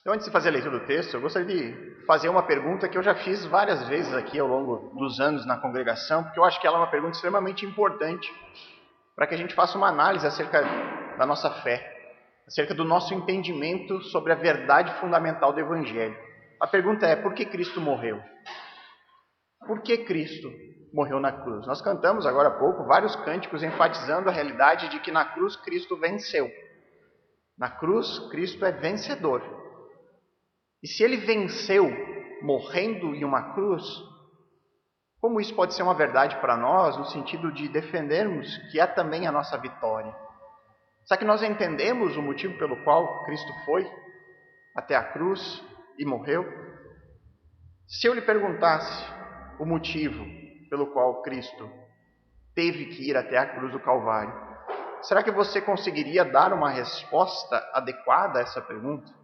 Então, antes de fazer a leitura do texto, eu gostaria de fazer uma pergunta que eu já fiz várias vezes aqui ao longo dos anos na congregação, porque eu acho que ela é uma pergunta extremamente importante para que a gente faça uma análise acerca da nossa fé, acerca do nosso entendimento sobre a verdade fundamental do Evangelho. A pergunta é: por que Cristo morreu? Por que Cristo morreu na cruz? Nós cantamos agora há pouco vários cânticos enfatizando a realidade de que na cruz Cristo venceu. Na cruz, Cristo é vencedor. E se ele venceu morrendo em uma cruz, como isso pode ser uma verdade para nós, no sentido de defendermos que é também a nossa vitória? Será que nós entendemos o motivo pelo qual Cristo foi até a cruz e morreu? Se eu lhe perguntasse o motivo pelo qual Cristo teve que ir até a cruz do Calvário, será que você conseguiria dar uma resposta adequada a essa pergunta?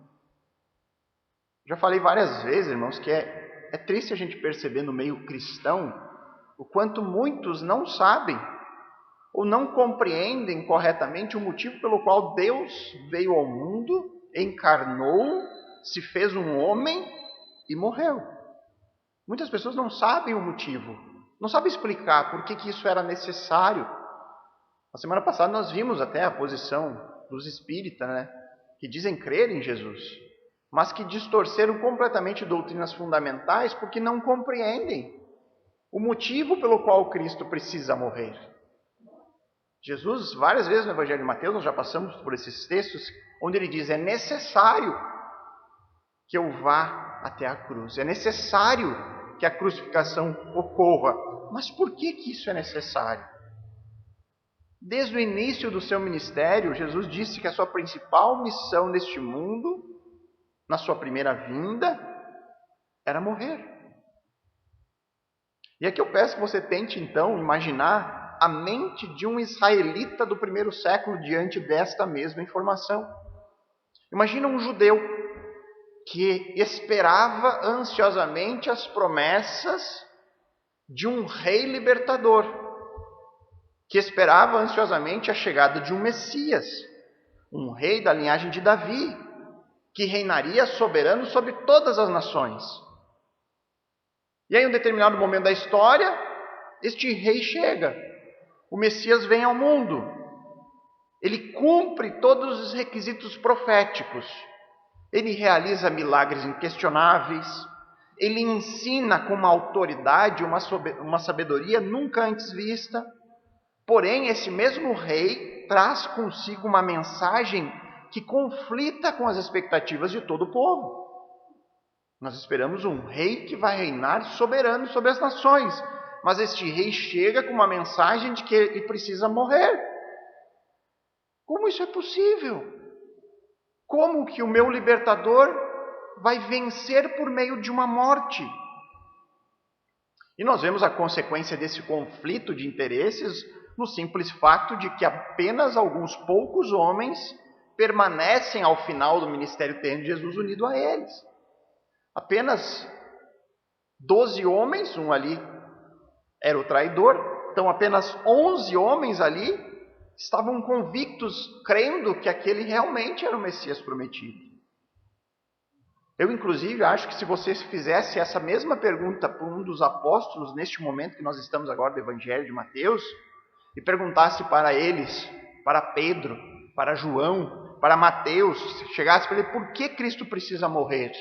Já falei várias vezes, irmãos, que é triste a gente perceber no meio cristão o quanto muitos não sabem ou não compreendem corretamente o motivo pelo qual Deus veio ao mundo, encarnou, se fez um homem e morreu. Muitas pessoas não sabem o motivo, não sabem explicar por que isso era necessário. Na semana passada nós vimos até a posição dos espíritas, que dizem crer em Jesus, mas que distorceram completamente doutrinas fundamentais porque não compreendem o motivo pelo qual Cristo precisa morrer. Jesus, várias vezes no Evangelho de Mateus, nós já passamos por esses textos, onde ele diz: é necessário que eu vá até a cruz, é necessário que a crucificação ocorra. Mas por que isso é necessário? Desde o início do seu ministério, Jesus disse que a sua principal missão neste mundo, na sua primeira vinda, era morrer. E aqui eu peço que você tente, então, imaginar a mente de um israelita do primeiro século diante desta mesma informação. Imagina um judeu que esperava ansiosamente as promessas de um rei libertador, que esperava ansiosamente a chegada de um Messias, um rei da linhagem de Davi, que reinaria soberano sobre todas as nações. E aí, em um determinado momento da história, este rei chega, o Messias vem ao mundo, ele cumpre todos os requisitos proféticos, ele realiza milagres inquestionáveis, ele ensina com uma autoridade, uma sabedoria nunca antes vista. Porém, esse mesmo rei traz consigo uma mensagem que conflita com as expectativas de todo o povo. Nós esperamos um rei que vai reinar soberano sobre as nações, mas este rei chega com uma mensagem de que ele precisa morrer. Como isso é possível? Como que o meu libertador vai vencer por meio de uma morte? E nós vemos a consequência desse conflito de interesses no simples fato de que apenas alguns poucos homens permanecem ao final do ministério terreno de Jesus unido a eles. Apenas 12 homens, um ali era o traidor, então apenas 11 homens ali estavam convictos, crendo que aquele realmente era o Messias prometido. Eu, inclusive, acho que se você fizesse essa mesma pergunta para um dos apóstolos, neste momento que nós estamos agora do Evangelho de Mateus, e perguntasse para eles, para Pedro, para João, para Mateus, chegasse para ele, por que Cristo precisa morrer?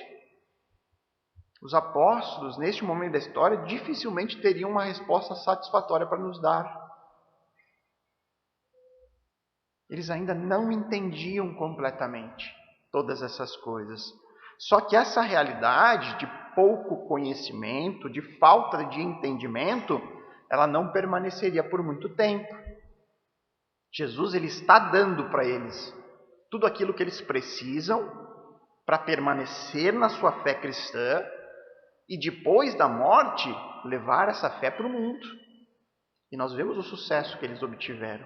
Os apóstolos, neste momento da história, dificilmente teriam uma resposta satisfatória para nos dar. Eles ainda não entendiam completamente todas essas coisas. Só que essa realidade de pouco conhecimento, de falta de entendimento, ela não permaneceria por muito tempo. Jesus, ele está dando para eles tudo aquilo que eles precisam para permanecer na sua fé cristã e depois da morte levar essa fé para o mundo. E nós vemos o sucesso que eles obtiveram.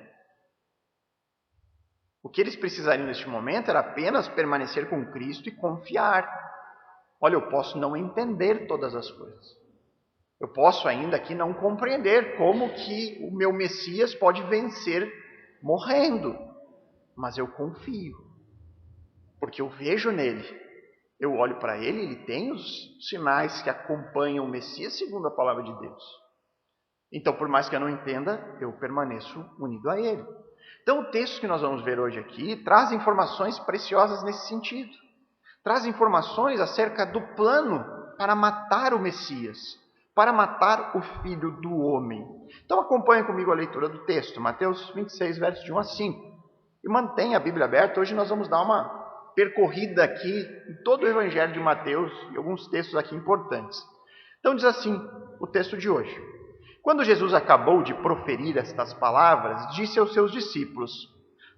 O que eles precisariam neste momento era apenas permanecer com Cristo e confiar. Olha, eu posso não entender todas as coisas. Eu posso ainda aqui não compreender como que o meu Messias pode vencer morrendo. Mas eu confio, porque eu vejo nele Eu olho para ele tem os sinais que acompanham o Messias segundo a palavra de Deus. Então, por mais que eu não entenda, eu permaneço unido a ele. Então, o texto que nós vamos ver hoje aqui traz informações preciosas nesse sentido. Traz informações acerca do plano para matar o Messias, para matar o Filho do Homem. Então, acompanhe comigo a leitura do texto, Mateus 26, versos de 1 a 5. E mantenha a Bíblia aberta. Hoje nós vamos dar uma percorrida aqui em todo o Evangelho de Mateus e alguns textos aqui importantes. Então, diz assim o texto de hoje. Quando Jesus acabou de proferir estas palavras, disse aos seus discípulos: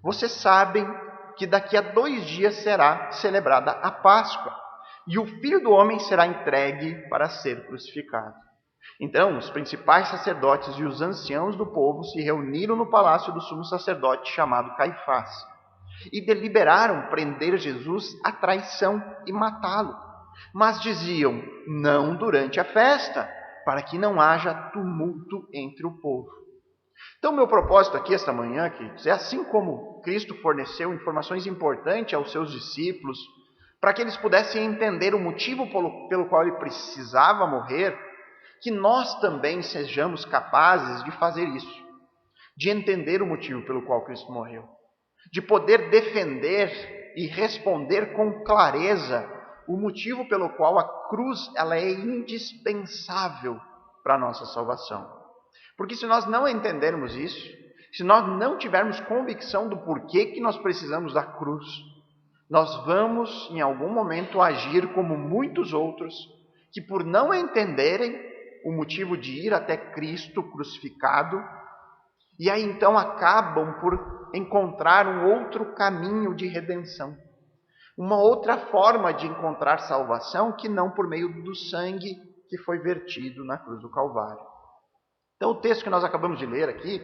Vocês sabem que daqui a 2 dias será celebrada a Páscoa, e o Filho do Homem será entregue para ser crucificado. Então, os principais sacerdotes e os anciãos do povo se reuniram no palácio do sumo sacerdote chamado Caifás, e deliberaram prender Jesus à traição e matá-lo. Mas diziam: não durante a festa, para que não haja tumulto entre o povo. Então, meu propósito aqui esta manhã, queridos, é assim como Cristo forneceu informações importantes aos seus discípulos, para que eles pudessem entender o motivo pelo qual ele precisava morrer, que nós também sejamos capazes de fazer isso, de entender o motivo pelo qual Cristo morreu, de poder defender e responder com clareza o motivo pelo qual a cruz ela é indispensável para a nossa salvação. Porque se nós não entendermos isso, se nós não tivermos convicção do porquê que nós precisamos da cruz, nós vamos em algum momento agir como muitos outros, que por não entenderem o motivo de ir até Cristo crucificado, e aí então acabam por encontrar um outro caminho de redenção, uma outra forma de encontrar salvação que não por meio do sangue que foi vertido na cruz do Calvário. Então, o texto que nós acabamos de ler aqui,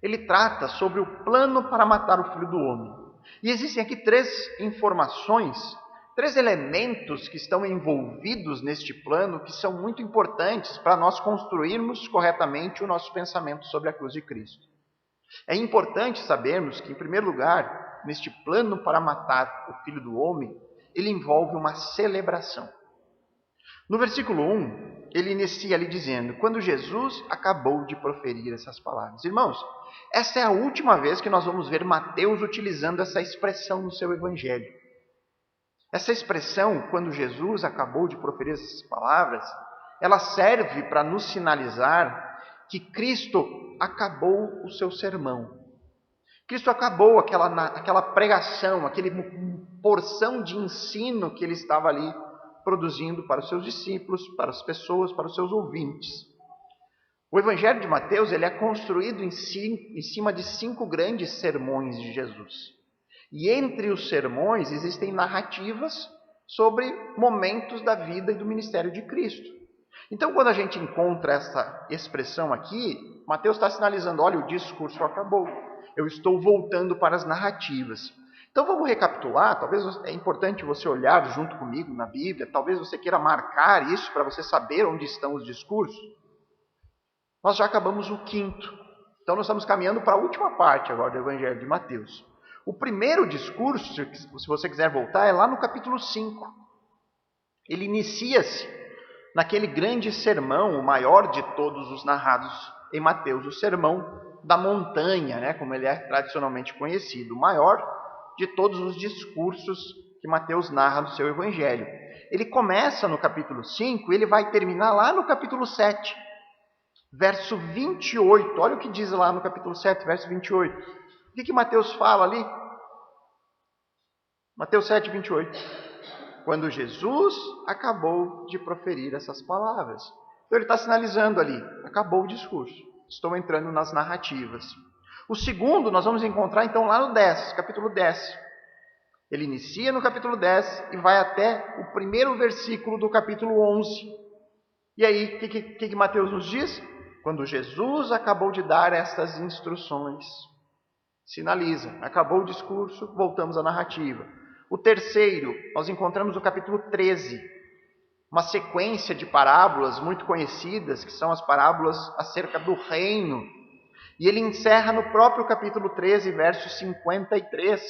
ele trata sobre o plano para matar o Filho do Homem. E existem aqui 3 informações, 3 elementos que estão envolvidos neste plano, que são muito importantes para nós construirmos corretamente o nosso pensamento sobre a cruz de Cristo. É importante sabermos que, em primeiro lugar, neste plano para matar o Filho do Homem, ele envolve uma celebração. No versículo 1, ele inicia ali dizendo: quando Jesus acabou de proferir essas palavras. Irmãos, essa é a última vez que nós vamos ver Mateus utilizando essa expressão no seu evangelho. Essa expressão, quando Jesus acabou de proferir essas palavras, ela serve para nos sinalizar que Cristo acabou o seu sermão. Cristo acabou aquela pregação, aquela porção de ensino que ele estava ali produzindo para os seus discípulos, para as pessoas, para os seus ouvintes. O Evangelho de Mateus ele é construído em cima de 5 grandes sermões de Jesus. E entre os sermões existem narrativas sobre momentos da vida e do ministério de Cristo. Então, quando a gente encontra essa expressão aqui, Mateus está sinalizando: olha, o discurso acabou, eu estou voltando para as narrativas. Então vamos recapitular. Talvez é importante você olhar junto comigo na Bíblia, talvez você queira marcar isso para você saber onde estão os discursos. Nós já acabamos o 5º, então nós estamos caminhando para a última parte agora do Evangelho de Mateus. O primeiro discurso, se você quiser voltar, é lá no capítulo 5. Ele inicia-se naquele grande sermão, o maior de todos os narrados em Mateus, o Sermão da Montanha, como ele é tradicionalmente conhecido, o maior de todos os discursos que Mateus narra no seu evangelho. Ele começa no capítulo 5 e ele vai terminar lá no capítulo 7, verso 28. Olha o que diz lá no capítulo 7, verso 28. O que Mateus fala ali? Mateus 7, 28. Quando Jesus acabou de proferir essas palavras. Então ele está sinalizando ali: acabou o discurso, estou entrando nas narrativas. O segundo nós vamos encontrar então lá no 10, capítulo 10. Ele inicia no capítulo 10 e vai até o primeiro versículo do capítulo 11. E aí, o que Mateus nos diz? Quando Jesus acabou de dar estas instruções, sinaliza, acabou o discurso, voltamos à narrativa. O terceiro, nós encontramos no capítulo 13, uma sequência de parábolas muito conhecidas, que são as parábolas acerca do reino. E ele encerra no próprio capítulo 13, verso 53,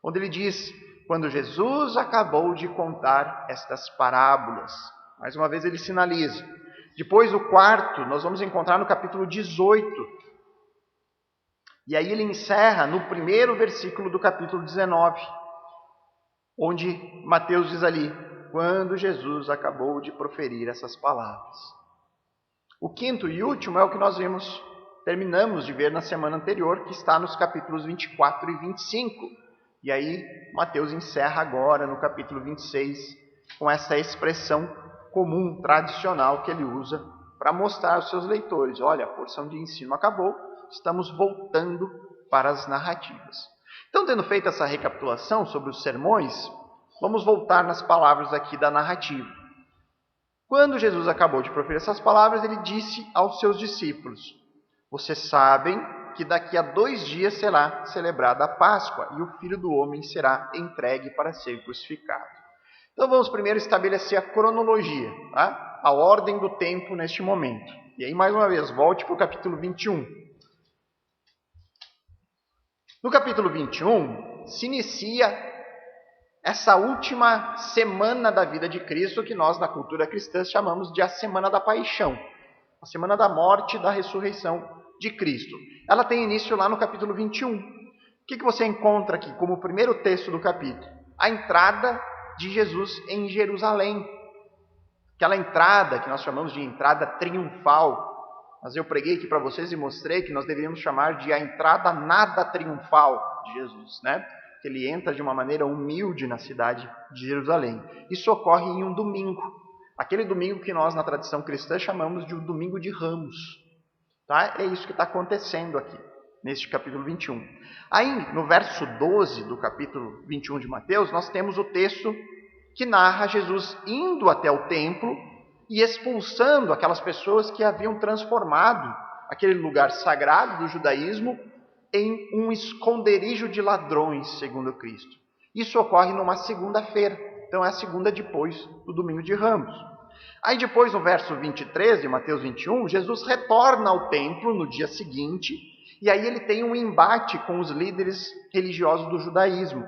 onde ele diz: quando Jesus acabou de contar estas parábolas. Mais uma vez ele sinaliza. Depois o quarto, nós vamos encontrar no capítulo 18. E aí ele encerra no primeiro versículo do capítulo 19, onde Mateus diz ali, quando Jesus acabou de proferir essas palavras. O quinto e último é o que nós terminamos de ver na semana anterior, que está nos capítulos 24 e 25. E aí Mateus encerra agora no capítulo 26 com essa expressão comum, tradicional, que ele usa para mostrar aos seus leitores, olha, a porção de ensino acabou, estamos voltando para as narrativas. Então, tendo feito essa recapitulação sobre os sermões, vamos voltar nas palavras aqui da narrativa. Quando Jesus acabou de proferir essas palavras, ele disse aos seus discípulos, vocês sabem que daqui a 2 dias será celebrada a Páscoa e o Filho do Homem será entregue para ser crucificado. Então vamos primeiro estabelecer a cronologia, tá? A ordem do tempo neste momento. E aí, mais uma vez, volte para o capítulo 21. No capítulo 21, se inicia essa última semana da vida de Cristo, que nós, na cultura cristã, chamamos de a Semana da Paixão. A Semana da Morte e da Ressurreição de Cristo. Ela tem início lá no capítulo 21. O que você encontra aqui como primeiro texto do capítulo? A entrada de Jesus em Jerusalém. Aquela entrada que nós chamamos de entrada triunfal. Mas eu preguei aqui para vocês e mostrei que nós deveríamos chamar de a entrada nada triunfal de Jesus, né? Que ele entra de uma maneira humilde na cidade de Jerusalém. Isso ocorre em um domingo. Aquele domingo que nós, na tradição cristã, chamamos de o domingo de Ramos. Tá? É isso que está acontecendo aqui, neste capítulo 21. Aí, no verso 12 do capítulo 21 de Mateus, nós temos o texto que narra Jesus indo até o templo e expulsando aquelas pessoas que haviam transformado aquele lugar sagrado do judaísmo em um esconderijo de ladrões, segundo Cristo. Isso ocorre numa segunda-feira, então é a segunda depois do domingo de Ramos. Aí depois, no verso 23 de Mateus 21, Jesus retorna ao templo no dia seguinte, e aí ele tem um embate com os líderes religiosos do judaísmo.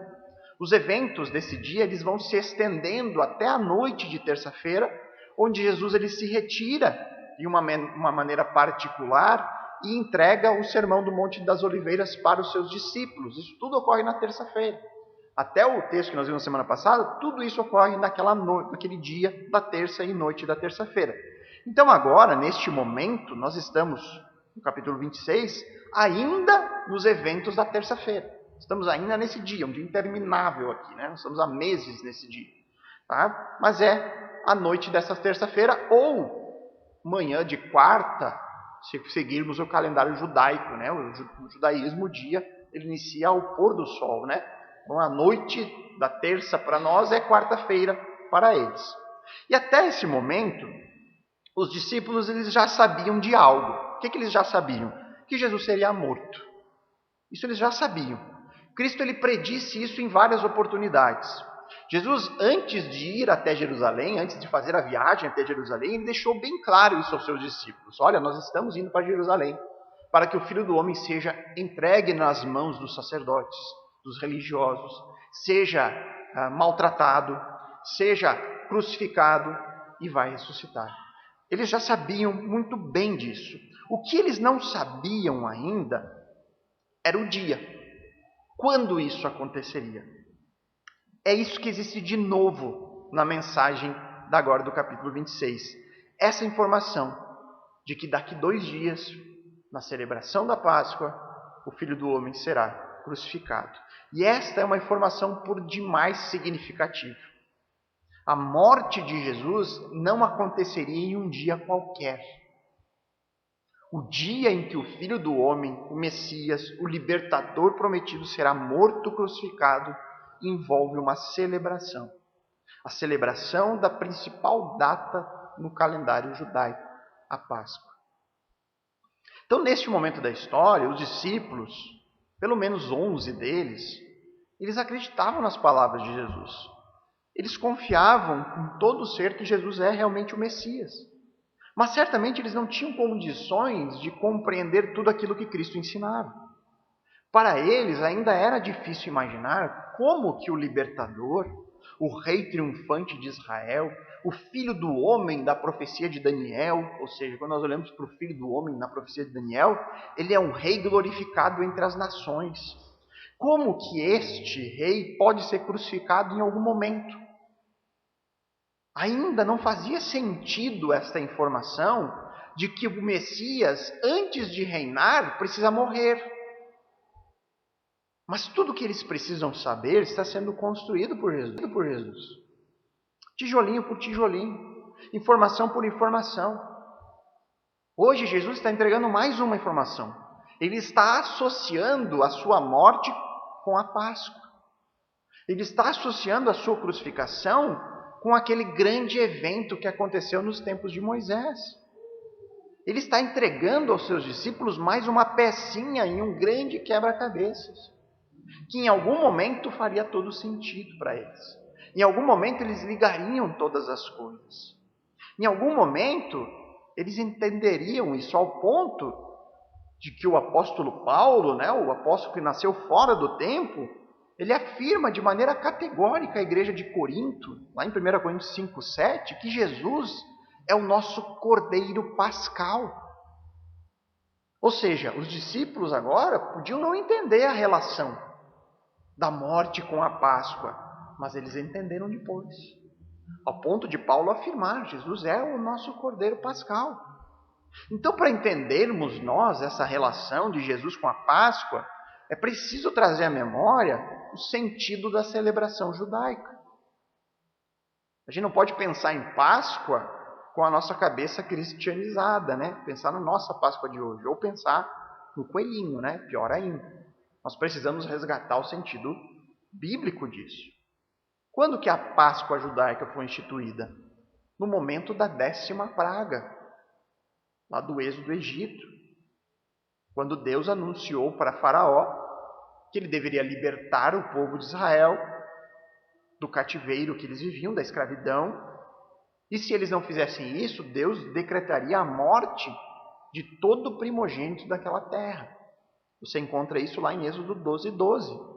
Os eventos desse dia eles vão se estendendo até a noite de terça-feira, onde Jesus ele se retira de uma maneira particular e entrega o Sermão do Monte das Oliveiras para os seus discípulos. Isso tudo ocorre na terça-feira. Até o texto que nós vimos na semana passada, tudo isso ocorre naquele dia da terça e noite da terça-feira. Então agora, neste momento, nós estamos no capítulo 26, ainda nos eventos da terça-feira. Estamos ainda nesse dia, um dia interminável aqui, né? Nós estamos há meses nesse dia. Tá? Mas é a noite dessa terça-feira ou manhã de quarta, se seguirmos o calendário judaico, né? O judaísmo, o dia, ele inicia ao pôr do sol, né? Então, a noite da terça para nós é quarta-feira para eles. E até esse momento, os discípulos eles já sabiam de algo. O que eles já sabiam? Que Jesus seria morto. Isso eles já sabiam. Cristo ele predisse isso em várias oportunidades. Jesus, antes de ir até Jerusalém, antes de fazer a viagem até Jerusalém, ele deixou bem claro isso aos seus discípulos. Olha, nós estamos indo para Jerusalém, para que o Filho do Homem seja entregue nas mãos dos sacerdotes, dos religiosos, seja maltratado, seja crucificado e vai ressuscitar. Eles já sabiam muito bem disso. O que eles não sabiam ainda era o dia. Quando isso aconteceria? É isso que existe de novo na mensagem agora do capítulo 26. Essa informação de que daqui 2 dias, na celebração da Páscoa, o Filho do Homem será crucificado. E esta é uma informação por demais significativa. A morte de Jesus não aconteceria em um dia qualquer. O dia em que o Filho do Homem, o Messias, o libertador prometido, será morto, crucificado, envolve uma celebração. A celebração da principal data no calendário judaico, a Páscoa. Então, neste momento da história, os discípulos, pelo menos 11 deles, eles acreditavam nas palavras de Jesus. Eles confiavam com todo o ser que Jesus é realmente o Messias. Mas certamente eles não tinham condições de compreender tudo aquilo que Cristo ensinava. Para eles ainda era difícil imaginar como que o libertador, o rei triunfante de Israel, o filho do homem da profecia de Daniel, ou seja, quando nós olhamos para o filho do homem na profecia de Daniel, ele é um rei glorificado entre as nações. Como que este rei pode ser crucificado em algum momento? Ainda não fazia sentido esta informação de que o Messias, antes de reinar, precisa morrer. Mas tudo que eles precisam saber está sendo construído por Jesus. Tijolinho por tijolinho, informação por informação. Hoje Jesus está entregando mais uma informação. Ele está associando a sua morte com a Páscoa. Ele está associando a sua crucificação com aquele grande evento que aconteceu nos tempos de Moisés. Ele está entregando aos seus discípulos mais uma pecinha em um grande quebra-cabeças, que em algum momento faria todo sentido para eles. Em algum momento eles ligariam todas as coisas. Em algum momento eles entenderiam isso ao ponto de que o apóstolo Paulo, o apóstolo que nasceu fora do tempo, ele afirma de maneira categórica à igreja de Corinto, lá em 1 Coríntios 5:7, que Jesus é o nosso Cordeiro Pascal. Ou seja, os discípulos agora podiam não entender a relação da morte com a Páscoa, mas eles entenderam depois. Ao ponto de Paulo afirmar, Jesus é o nosso Cordeiro Pascal. Então, para entendermos nós essa relação de Jesus com a Páscoa, é preciso trazer à memória o sentido da celebração judaica. A gente não pode pensar em Páscoa com a nossa cabeça cristianizada, Pensar na nossa Páscoa de hoje, ou pensar no coelhinho, Pior ainda. Nós precisamos resgatar o sentido bíblico disso. Quando que a Páscoa judaica foi instituída? No momento da 10ª praga, lá do êxodo do Egito, quando Deus anunciou para Faraó que ele deveria libertar o povo de Israel do cativeiro que eles viviam, da escravidão, e se eles não fizessem isso, Deus decretaria a morte de todo o primogênito daquela terra. Você encontra isso lá em Êxodo 12:12.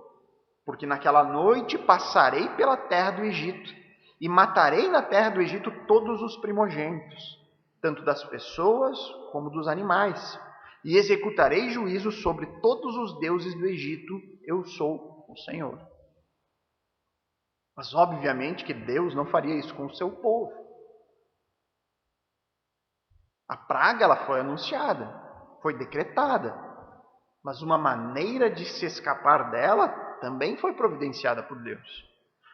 Porque naquela noite passarei pela terra do Egito e matarei na terra do Egito todos os primogênitos, tanto das pessoas como dos animais, e executarei juízo sobre todos os deuses do Egito. Eu sou o Senhor. Mas obviamente que Deus não faria isso com o seu povo. A praga ela foi anunciada, foi decretada, mas uma maneira de se escapar dela também foi providenciada por Deus.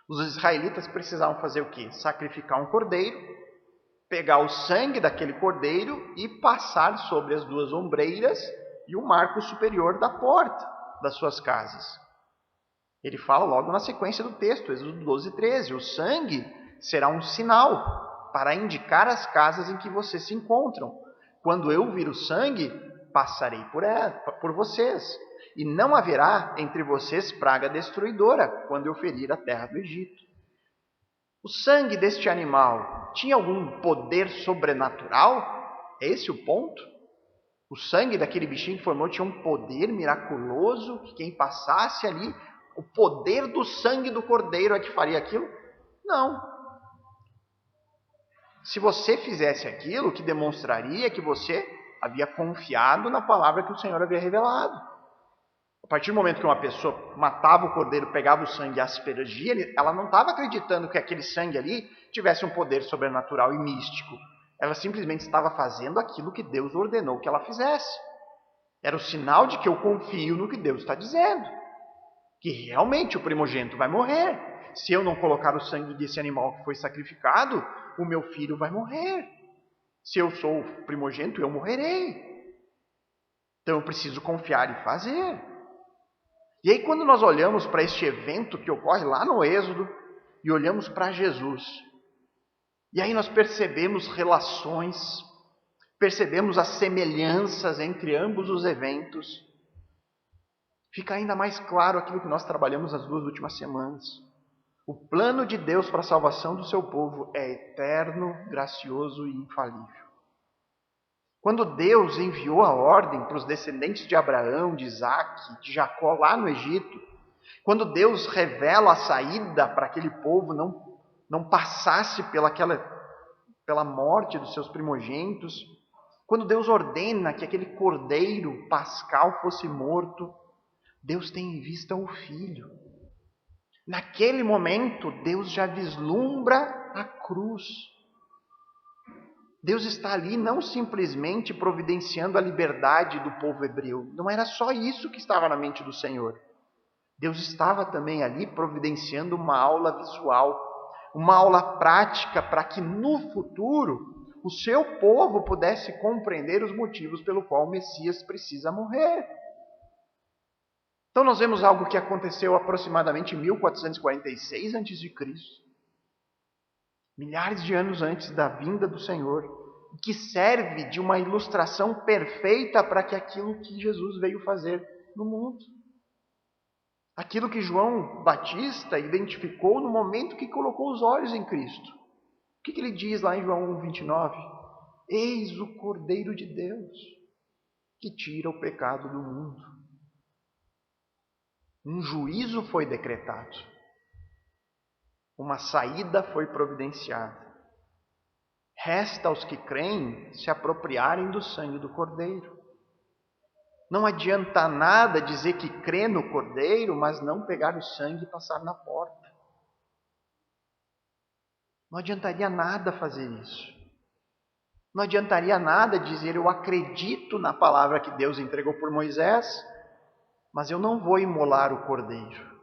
Os israelitas precisavam fazer o quê? Sacrificar um cordeiro, pegar o sangue daquele cordeiro e passar sobre as 2 ombreiras e o marco superior da porta das suas casas. Ele fala logo na sequência do texto, Êxodo 12:13, o sangue será um sinal para indicar as casas em que vocês se encontram. Quando eu vir o sangue, passarei por vocês, e não haverá entre vocês praga destruidora quando eu ferir a terra do Egito. O sangue deste animal tinha algum poder sobrenatural? É esse o ponto? O sangue daquele bichinho que formou tinha um poder miraculoso, que quem passasse ali, o poder do sangue do cordeiro é que faria aquilo? Não. Se você fizesse aquilo, que demonstraria que você havia confiado na palavra que o Senhor havia revelado. A partir do momento que uma pessoa matava o cordeiro, pegava o sangue e aspergia, ela não estava acreditando que aquele sangue ali tivesse um poder sobrenatural e místico. Ela simplesmente estava fazendo aquilo que Deus ordenou que ela fizesse. Era o sinal de que eu confio no que Deus está dizendo. Que realmente o primogênito vai morrer. Se eu não colocar o sangue desse animal que foi sacrificado, o meu filho vai morrer. Se eu sou o primogênito, eu morrerei. Então eu preciso confiar e fazer. E aí quando nós olhamos para este evento que ocorre lá no Êxodo e olhamos para Jesus, e aí nós percebemos relações, percebemos as semelhanças entre ambos os eventos, fica ainda mais claro aquilo que nós trabalhamos nas 2 últimas semanas. O plano de Deus para a salvação do seu povo é eterno, gracioso e infalível. Quando Deus enviou a ordem para os descendentes de Abraão, de Isaque, de Jacó lá no Egito, Quando Deus revela a saída para aquele povo não passasse pela morte dos seus primogênitos, quando Deus ordena que aquele cordeiro pascal fosse morto, Deus tem em vista o Filho. Naquele momento, Deus já vislumbra a cruz. Deus está ali não simplesmente providenciando a liberdade do povo hebreu. Não era só isso que estava na mente do Senhor. Deus estava também ali providenciando uma aula visual, uma aula prática para que no futuro o seu povo pudesse compreender os motivos pelo qual o Messias precisa morrer. Então nós vemos algo que aconteceu aproximadamente em 1446 a.C., milhares de anos antes da vinda do Senhor, que serve de uma ilustração perfeita para aquilo que Jesus veio fazer no mundo. Aquilo que João Batista identificou no momento que colocou os olhos em Cristo. O que ele diz lá em João 1,29? Eis o Cordeiro de Deus, que tira o pecado do mundo. Um juízo foi decretado. Uma saída foi providenciada. Resta aos que creem se apropriarem do sangue do Cordeiro. Não adianta nada dizer que crê no Cordeiro, mas não pegar o sangue e passar na porta. Não adiantaria nada fazer isso. Não adiantaria nada dizer eu acredito na palavra que Deus entregou por Moisés, mas eu não vou imolar o Cordeiro.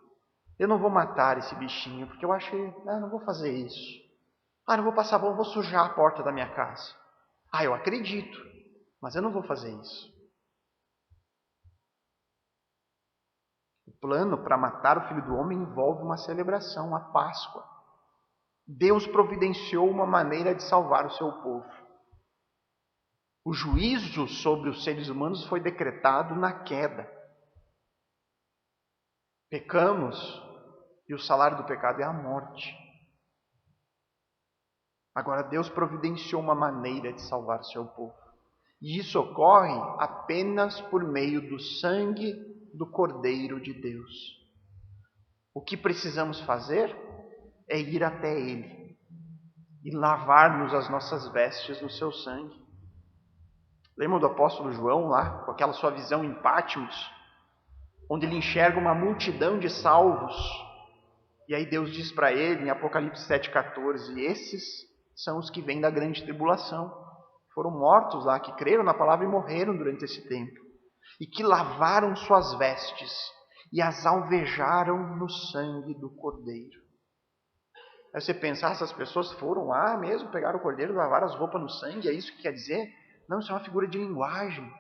Eu não vou matar esse bichinho, porque eu achei, não vou fazer isso. Não vou passar, vou sujar a porta da minha casa. Eu acredito, mas eu não vou fazer isso. O plano para matar o Filho do Homem envolve uma celebração, a Páscoa. Deus providenciou uma maneira de salvar o seu povo. O juízo sobre os seres humanos foi decretado na queda. Pecamos e o salário do pecado é a morte. Agora Deus providenciou uma maneira de salvar o seu povo. E isso ocorre apenas por meio do sangue do Cordeiro de Deus. O que precisamos fazer é ir até Ele e lavar-nos as nossas vestes no seu sangue. Lembra do apóstolo João lá, com aquela sua visão em Patmos, onde ele enxerga uma multidão de salvos, e aí Deus diz para ele em Apocalipse 7,14, esses são os que vêm da grande tribulação, foram mortos lá, que creram na palavra e morreram durante esse tempo, e que lavaram suas vestes e as alvejaram no sangue do Cordeiro. Aí você pensa, essas pessoas foram lá mesmo, pegaram o Cordeiro, lavaram as roupas no sangue, é isso que quer dizer? Não, isso é uma figura de linguagem.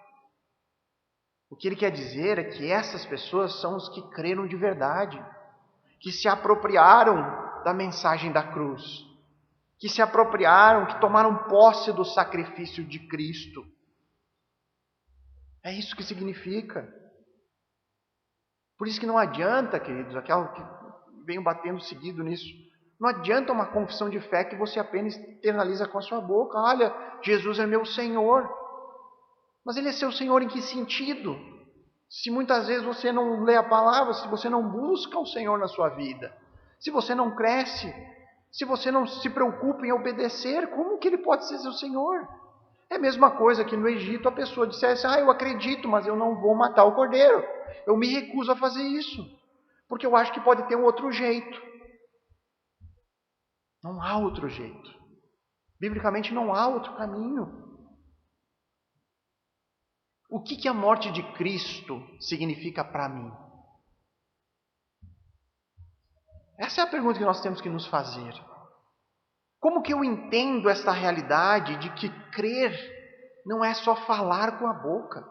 O que ele quer dizer é que essas pessoas são os que creram de verdade, que se apropriaram da mensagem da cruz, que se apropriaram, que tomaram posse do sacrifício de Cristo. É isso que significa. Por isso que não adianta, queridos, aquela que venho batendo seguido nisso, não adianta uma confissão de fé que você apenas internaliza com a sua boca. Olha, Jesus é meu Senhor. Mas Ele é seu Senhor em que sentido? Se muitas vezes você não lê a palavra, se você não busca o Senhor na sua vida, se você não cresce, se você não se preocupa em obedecer, como que Ele pode ser seu Senhor? É a mesma coisa que no Egito a pessoa dissesse, eu acredito, mas eu não vou matar o cordeiro. Eu me recuso a fazer isso, porque eu acho que pode ter um outro jeito. Não há outro jeito. Biblicamente não há outro caminho. O que a morte de Cristo significa para mim? Essa é a pergunta que nós temos que nos fazer. Como que eu entendo esta realidade de que crer não é só falar com a boca?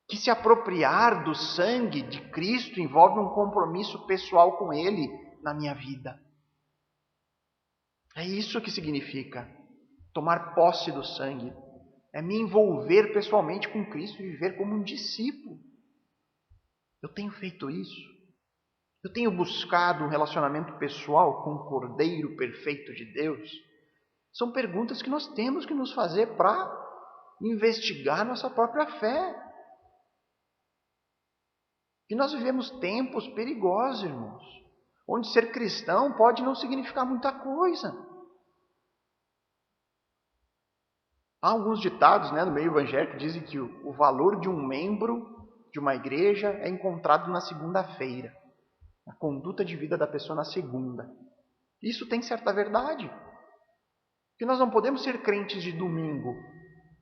Que se apropriar do sangue de Cristo envolve um compromisso pessoal com Ele na minha vida. É isso que significa tomar posse do sangue. É me envolver pessoalmente com Cristo e viver como um discípulo. Eu tenho feito isso. Eu tenho buscado um relacionamento pessoal com o Cordeiro perfeito de Deus. São perguntas que nós temos que nos fazer para investigar nossa própria fé. Que nós vivemos tempos perigosos, irmãos, onde ser cristão pode não significar muita coisa. Há alguns ditados, no meio evangélico que dizem que o valor de um membro de uma igreja é encontrado na segunda-feira, a conduta de vida da pessoa na segunda. Isso tem certa verdade. Que nós não podemos ser crentes de domingo.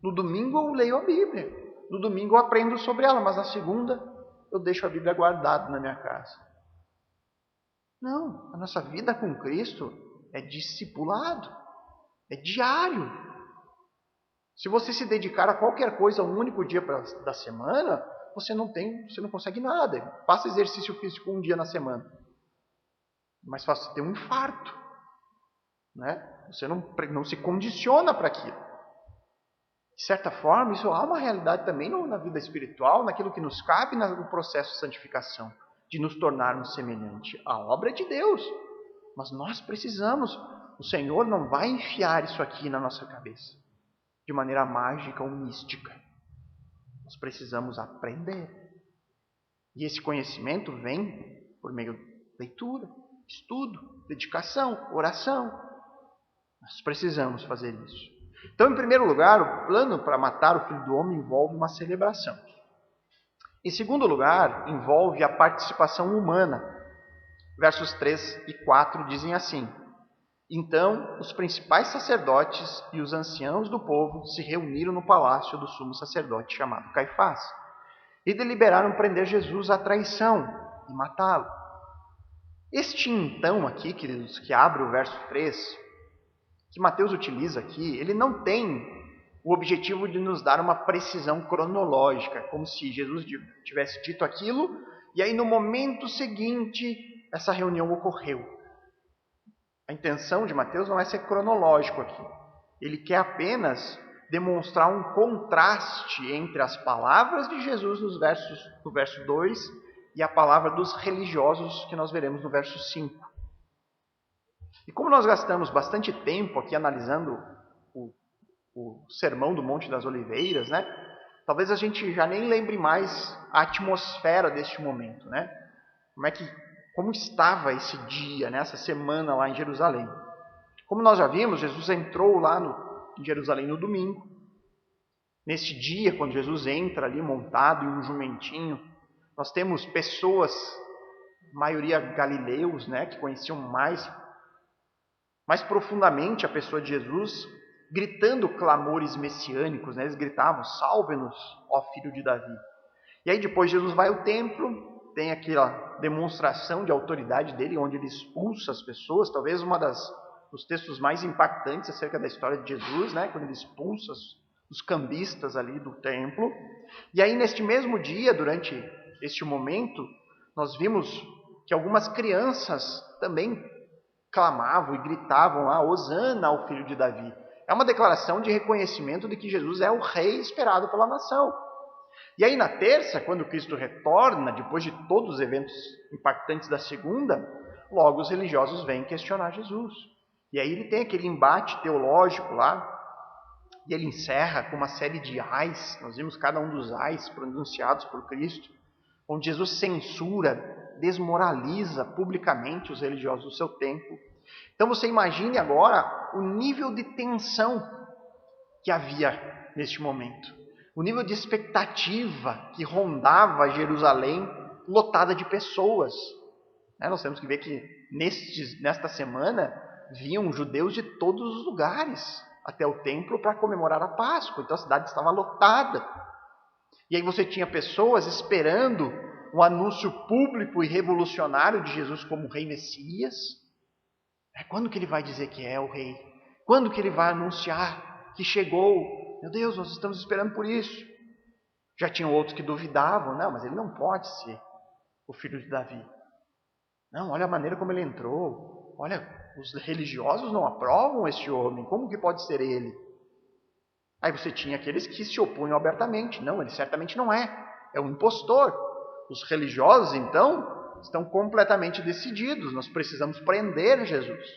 No domingo eu leio a Bíblia. No domingo eu aprendo sobre ela, mas na segunda eu deixo a Bíblia guardada na minha casa. Não, a nossa vida com Cristo é discipulado, é diário. Se você se dedicar a qualquer coisa um único dia da semana, você não consegue nada. Faça exercício físico um dia na semana. Mas fácil ter um infarto. Você não se condiciona para aquilo. De certa forma, isso há uma realidade também na vida espiritual, naquilo que nos cabe no processo de santificação, de nos tornarmos semelhante. A obra é de Deus, mas nós precisamos. O Senhor não vai enfiar isso aqui na nossa cabeça, de maneira mágica ou mística. Nós precisamos aprender. E esse conhecimento vem por meio de leitura, estudo, dedicação, oração. Nós precisamos fazer isso. Então, em primeiro lugar, o plano para matar o Filho do Homem envolve uma celebração. Em segundo lugar, envolve a participação humana. Versos 3 e 4 dizem assim: Então, os principais sacerdotes e os anciãos do povo se reuniram no palácio do sumo sacerdote chamado Caifás e deliberaram prender Jesus à traição e matá-lo. Este então aqui, queridos, que abre o verso 3, que Mateus utiliza aqui, ele não tem o objetivo de nos dar uma precisão cronológica, como se Jesus tivesse dito aquilo, e aí no momento seguinte essa reunião ocorreu. A intenção de Mateus não é ser cronológico aqui. Ele quer apenas demonstrar um contraste entre as palavras de Jesus no verso 2 e a palavra dos religiosos que nós veremos no verso 5. E como nós gastamos bastante tempo aqui analisando o Sermão do Monte das Oliveiras, talvez a gente já nem lembre mais a atmosfera deste momento, como estava esse dia, essa semana lá em Jerusalém. Como nós já vimos, Jesus entrou lá em Jerusalém no domingo. Nesse dia, quando Jesus entra ali montado em um jumentinho, nós temos pessoas, maioria galileus, que conheciam mais profundamente a pessoa de Jesus, gritando clamores messiânicos. Eles gritavam: salve-nos, ó filho de Davi. E aí depois Jesus vai ao templo, tem aquela demonstração de autoridade dele, onde ele expulsa as pessoas, talvez dos textos mais impactantes acerca da história de Jesus, quando ele expulsa os cambistas ali do templo. E aí neste mesmo dia, durante este momento, nós vimos que algumas crianças também clamavam e gritavam lá: Hosana ao filho de Davi. É uma declaração de reconhecimento de que Jesus é o rei esperado pela nação. E aí na terça, quando Cristo retorna, depois de todos os eventos impactantes da segunda, logo os religiosos vêm questionar Jesus. E aí ele tem aquele embate teológico lá, e ele encerra com uma série de ais. Nós vimos cada um dos ais pronunciados por Cristo, onde Jesus censura, desmoraliza publicamente os religiosos do seu tempo. Então você imagine agora o nível de tensão que havia neste momento. O nível de expectativa que rondava Jerusalém, lotada de pessoas. Nós temos que ver que nesta semana vinham judeus de todos os lugares até o templo para comemorar a Páscoa. Então a cidade estava lotada. E aí você tinha pessoas esperando um anúncio público e revolucionário de Jesus como rei Messias. Quando que ele vai dizer que é o rei? Quando que ele vai anunciar que chegou? Meu Deus, nós estamos esperando por isso. Já tinham outros que duvidavam. Não, mas ele não pode ser o filho de Davi. Não, olha a maneira como ele entrou. Olha, os religiosos não aprovam este homem. Como que pode ser ele? Aí você tinha aqueles que se opunham abertamente. Não, ele certamente não é. É um impostor. Os religiosos, então, estão completamente decididos. Nós precisamos prender Jesus.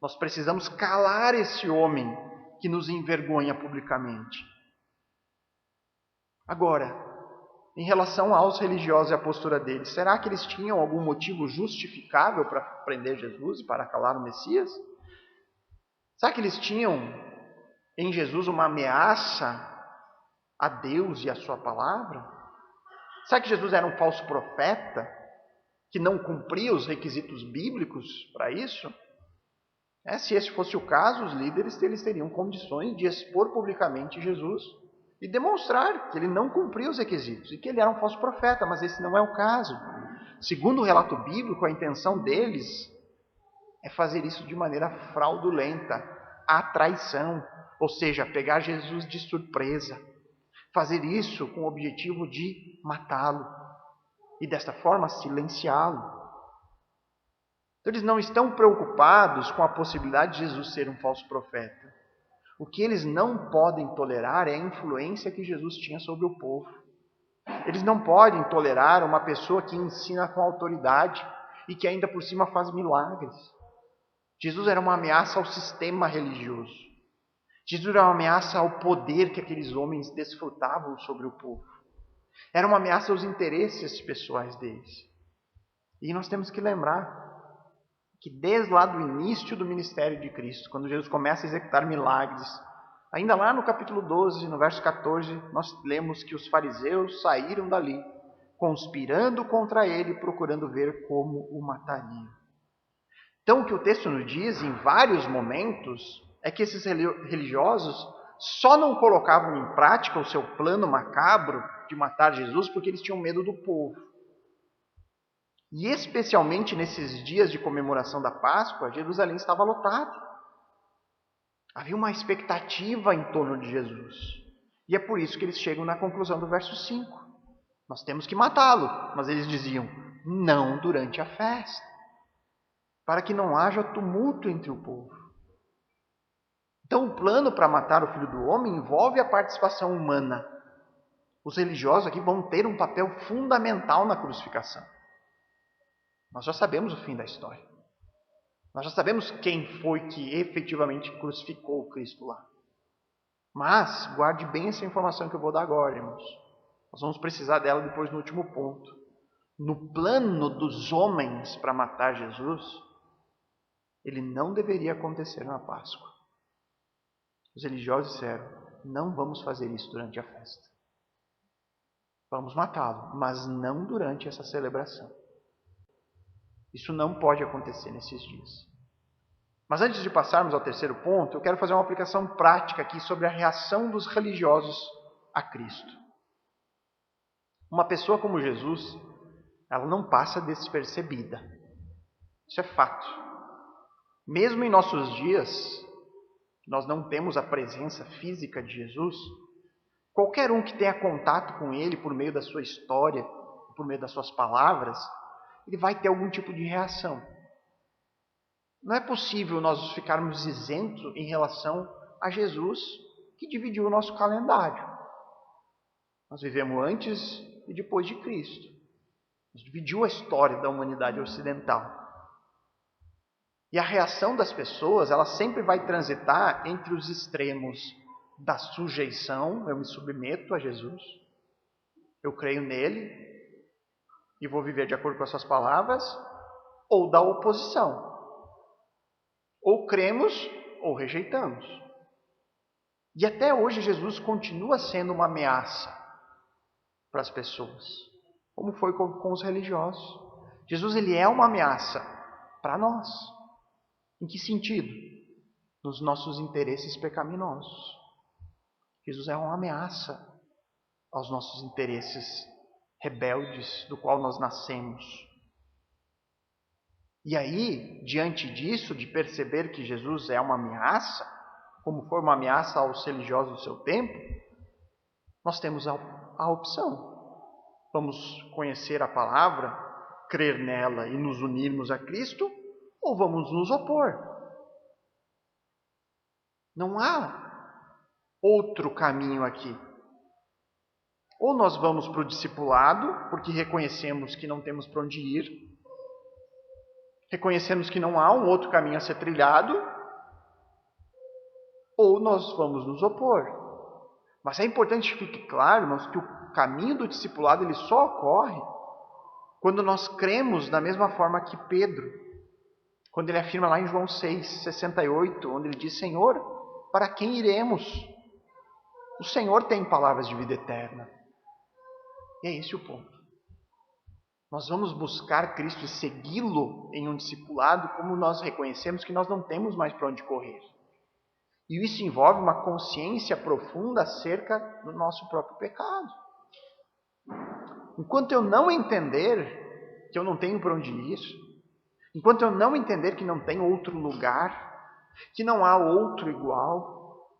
Nós precisamos calar esse homem que nos envergonha publicamente. Agora, em relação aos religiosos e a postura deles? Será que eles tinham algum motivo justificável para prender Jesus e para calar o Messias? Será que eles tinham em Jesus uma ameaça a Deus e a sua palavra? Será que Jesus era um falso profeta que não cumpria os requisitos bíblicos para isso? Se esse fosse o caso, os líderes eles teriam condições de expor publicamente Jesus e demonstrar que ele não cumpria os requisitos e que ele era um falso profeta, mas esse não é o caso. Segundo o relato bíblico, a intenção deles é fazer isso de maneira fraudulenta, a traição, ou seja, pegar Jesus de surpresa, fazer isso com o objetivo de matá-lo e desta forma silenciá-lo. Então, eles não estão preocupados com a possibilidade de Jesus ser um falso profeta. O que eles não podem tolerar é a influência que Jesus tinha sobre o povo. Eles não podem tolerar uma pessoa que ensina com autoridade e que ainda por cima faz milagres. Jesus era uma ameaça ao sistema religioso. Jesus era uma ameaça ao poder que aqueles homens desfrutavam sobre o povo. Era uma ameaça aos interesses pessoais deles. E nós temos que lembrar que desde lá do início do ministério de Cristo, quando Jesus começa a executar milagres, ainda lá no capítulo 12, no verso 14, nós lemos que os fariseus saíram dali, conspirando contra ele, procurando ver como o matariam. Então, o que o texto nos diz, em vários momentos, é que esses religiosos só não colocavam em prática o seu plano macabro de matar Jesus porque eles tinham medo do povo. E especialmente nesses dias de comemoração da Páscoa, Jerusalém estava lotada. Havia uma expectativa em torno de Jesus. E é por isso que eles chegam na conclusão do verso 5. Nós temos que matá-lo. Mas eles diziam, não durante a festa, para que não haja tumulto entre o povo. Então o plano para matar o Filho do Homem envolve a participação humana. Os religiosos aqui vão ter um papel fundamental na crucificação. Nós já sabemos o fim da história. Nós já sabemos quem foi que efetivamente crucificou o Cristo lá. Mas guarde bem essa informação que eu vou dar agora, irmãos. Nós vamos precisar dela depois no último ponto. No plano dos homens para matar Jesus, ele não deveria acontecer na Páscoa. Os religiosos disseram, não vamos fazer isso durante a festa. Vamos matá-lo, mas não durante essa celebração. Isso não pode acontecer nesses dias. Mas antes de passarmos ao terceiro ponto, eu quero fazer uma aplicação prática aqui sobre a reação dos religiosos a Cristo. Uma pessoa como Jesus, ela não passa despercebida. Isso é fato. Mesmo em nossos dias, nós não temos a presença física de Jesus. Qualquer um que tenha contato com ele por meio da sua história, por meio das suas palavras, ele vai ter algum tipo de reação. Não é possível nós ficarmos isentos em relação a Jesus, que dividiu o nosso calendário. Nós vivemos antes e depois de Cristo. Nos dividiu a história da humanidade ocidental. E a reação das pessoas, ela sempre vai transitar entre os extremos da sujeição, eu me submeto a Jesus, eu creio nele e vou viver de acordo com as suas palavras, ou da oposição. Ou cremos ou rejeitamos. E até hoje Jesus continua sendo uma ameaça para as pessoas, como foi com os religiosos. Jesus ele é uma ameaça para nós. Em que sentido? Nos nossos interesses pecaminosos. Jesus é uma ameaça aos nossos interesses rebeldes do qual nós nascemos. E aí, diante disso, de perceber que Jesus é uma ameaça, como foi uma ameaça aos religiosos do seu tempo, nós temos a opção. Vamos conhecer a palavra, crer nela e nos unirmos a Cristo, ou vamos nos opor. Não há outro caminho aqui. Ou nós vamos para o discipulado, porque reconhecemos que não temos para onde ir, reconhecemos que não há um outro caminho a ser trilhado, ou nós vamos nos opor. Mas é importante que fique claro, irmãos, que caminho do discipulado ele só ocorre quando nós cremos da mesma forma que Pedro, quando ele afirma lá em João 6:68, onde ele diz: Senhor, para quem iremos? O Senhor tem palavras de vida eterna. E é esse o ponto. Nós vamos buscar Cristo e segui-lo em um discipulado como nós reconhecemos que nós não temos mais para onde correr. E isso envolve uma consciência profunda acerca do nosso próprio pecado. Enquanto eu não entender que eu não tenho para onde ir, enquanto eu não entender que não tem outro lugar, que não há outro igual,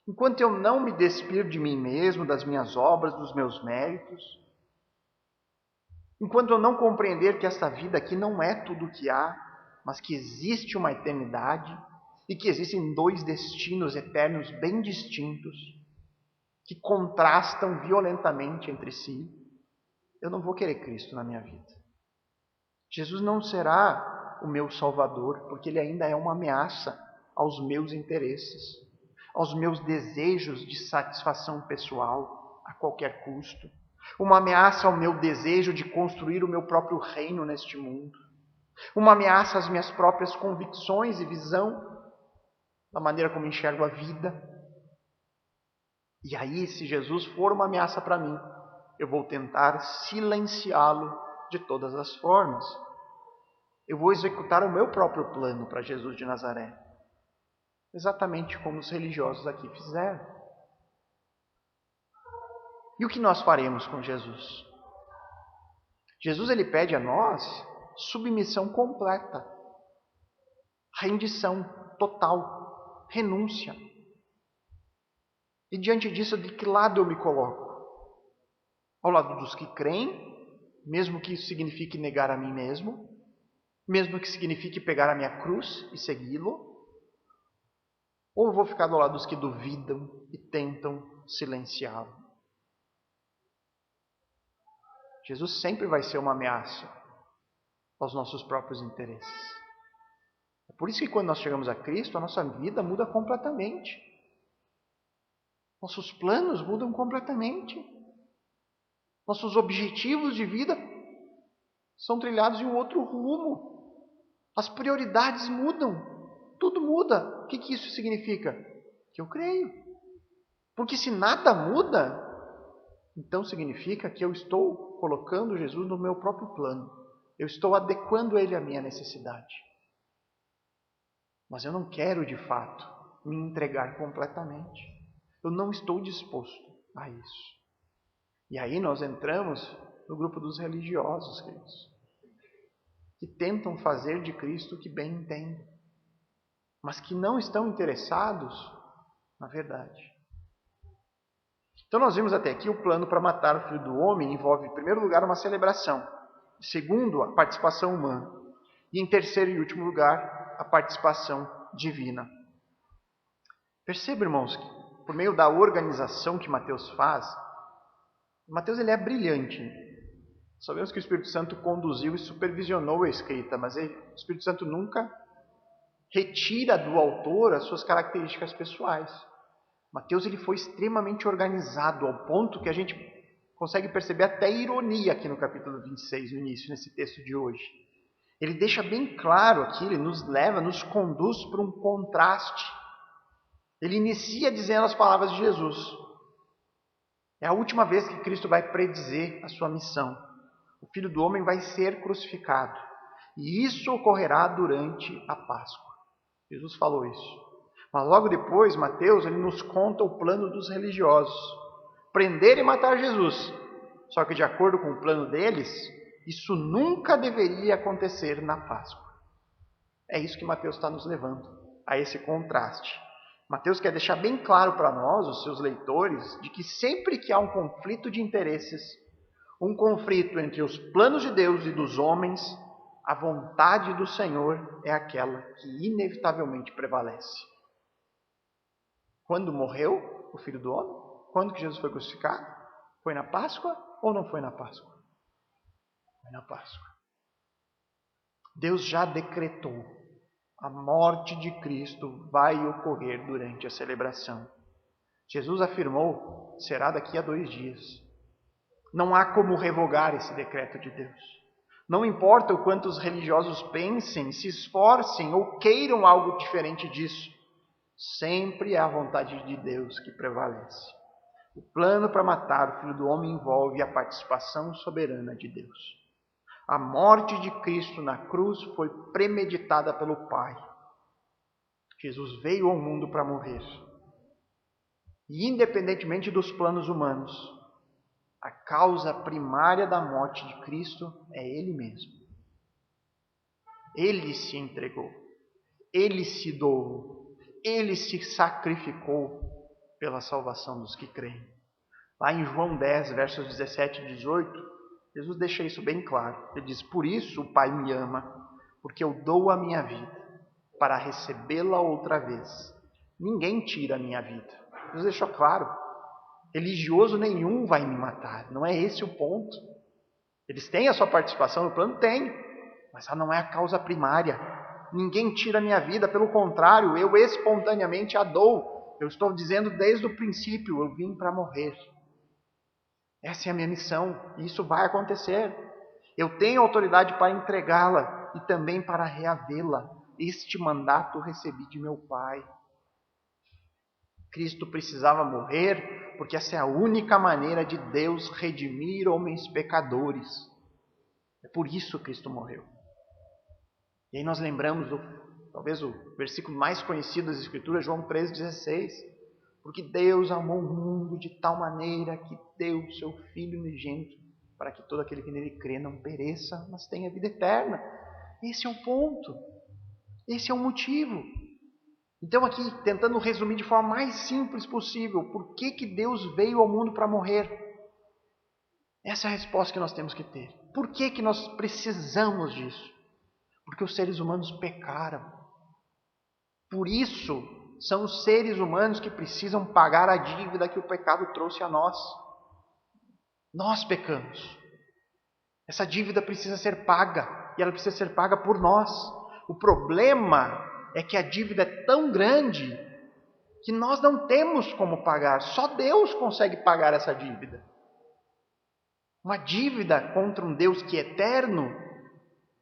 enquanto eu não me despir de mim mesmo, das minhas obras, dos meus méritos, enquanto eu não compreender que esta vida aqui não é tudo o que há, mas que existe uma eternidade e que existem dois destinos eternos bem distintos, que contrastam violentamente entre si, eu não vou querer Cristo na minha vida. Jesus não será o meu Salvador, porque Ele ainda é uma ameaça aos meus interesses, aos meus desejos de satisfação pessoal a qualquer custo, uma ameaça ao meu desejo de construir o meu próprio reino neste mundo, uma ameaça às minhas próprias convicções e visão da maneira como enxergo a vida. E aí, se Jesus for uma ameaça para mim, eu vou tentar silenciá-lo de todas as formas. Eu vou executar o meu próprio plano para Jesus de Nazaré, exatamente como os religiosos aqui fizeram. E o que nós faremos com Jesus? Jesus ele pede a nós submissão completa, rendição total, renúncia. E diante disso, de que lado eu me coloco? Ao lado dos que creem, mesmo que isso signifique negar a mim mesmo, mesmo que signifique pegar a minha cruz e segui-lo? Ou eu vou ficar do lado dos que duvidam e tentam silenciá-lo? Jesus sempre vai ser uma ameaça aos nossos próprios interesses. É por isso que quando nós chegamos a Cristo, a nossa vida muda completamente. Nossos planos mudam completamente. Nossos objetivos de vida são trilhados em um outro rumo. As prioridades mudam. Tudo muda. O que isso significa? Que eu creio. Porque se nada muda, então significa que eu estou colocando Jesus no meu próprio plano. Eu estou adequando ele à minha necessidade. Mas eu não quero, de fato, me entregar completamente. Eu não estou disposto a isso. E aí nós entramos no grupo dos religiosos, queridos, que tentam fazer de Cristo o que bem entendem, mas que não estão interessados na verdade. Então nós vimos até aqui o plano para matar o Filho do Homem envolve, em primeiro lugar, uma celebração, em segundo, a participação humana, e em terceiro e último lugar, a participação divina. Perceba, irmãos, que por meio da organização que Mateus faz, Mateus ele é brilhante. Sabemos que o Espírito Santo conduziu e supervisionou a escrita, mas o Espírito Santo nunca retira do autor as suas características pessoais. Mateus ele foi extremamente organizado, ao ponto que a gente consegue perceber até ironia aqui no capítulo 26, no início, nesse texto de hoje. Ele deixa bem claro aqui, ele nos leva, nos conduz para um contraste. Ele inicia dizendo as palavras de Jesus. É a última vez que Cristo vai predizer a sua missão. O Filho do Homem vai ser crucificado. E isso ocorrerá durante a Páscoa. Jesus falou isso. Mas logo depois, Mateus ele nos conta o plano dos religiosos. Prender e matar Jesus. Só que de acordo com o plano deles, isso nunca deveria acontecer na Páscoa. É isso que Mateus está nos levando, a esse contraste. Mateus quer deixar bem claro para nós, os seus leitores, de que sempre que há um conflito de interesses, um conflito entre os planos de Deus e dos homens, a vontade do Senhor é aquela que inevitavelmente prevalece. Quando morreu o Filho do Homem? Quando que Jesus foi crucificado? Foi na Páscoa ou não foi na Páscoa? Foi na Páscoa. Deus já decretou. A morte de Cristo vai ocorrer durante a celebração. Jesus afirmou, será daqui a 2 dias. Não há como revogar esse decreto de Deus. Não importa o quanto os religiosos pensem, se esforcem ou queiram algo diferente disso, sempre é a vontade de Deus que prevalece. O plano para matar o Filho do Homem envolve a participação soberana de Deus. A morte de Cristo na cruz foi premeditada pelo Pai. Jesus veio ao mundo para morrer. E independentemente dos planos humanos, a causa primária da morte de Cristo é Ele mesmo. Ele se entregou, Ele se doou, Ele se sacrificou pela salvação dos que creem. Lá em João 10, versos 17 e 18, Jesus deixa isso bem claro. Ele diz: por isso o Pai me ama, porque eu dou a minha vida para recebê-la outra vez. Ninguém tira a minha vida. Jesus deixou claro. Religioso nenhum vai me matar. Não é esse o ponto. Eles têm a sua participação no plano? Tem. Mas ela não é a causa primária. Ninguém tira a minha vida. Pelo contrário, eu espontaneamente a dou. Eu estou dizendo desde o princípio, eu vim para morrer. Essa é a minha missão. E isso vai acontecer. Eu tenho autoridade para entregá-la e também para reavê-la. Este mandato recebi de meu Pai. Cristo precisava morrer porque essa é a única maneira de Deus redimir homens pecadores. É por isso que Cristo morreu. E aí nós lembramos, talvez o versículo mais conhecido das Escrituras, João 3,16. Porque Deus amou o mundo de tal maneira que deu o seu Filho unigênito para que todo aquele que nele crê não pereça, mas tenha vida eterna. Esse é o ponto. Esse é o motivo. Então aqui, tentando resumir de forma mais simples possível, por que Deus veio ao mundo para morrer? Essa é a resposta que nós temos que ter. Por que nós precisamos disso? Porque os seres humanos pecaram. Por isso, são os seres humanos que precisam pagar a dívida que o pecado trouxe a nós. Nós pecamos. Essa dívida precisa ser paga, e ela precisa ser paga por nós. O problema é que a dívida é tão grande que nós não temos como pagar. Só Deus consegue pagar essa dívida. Uma dívida contra um Deus que é eterno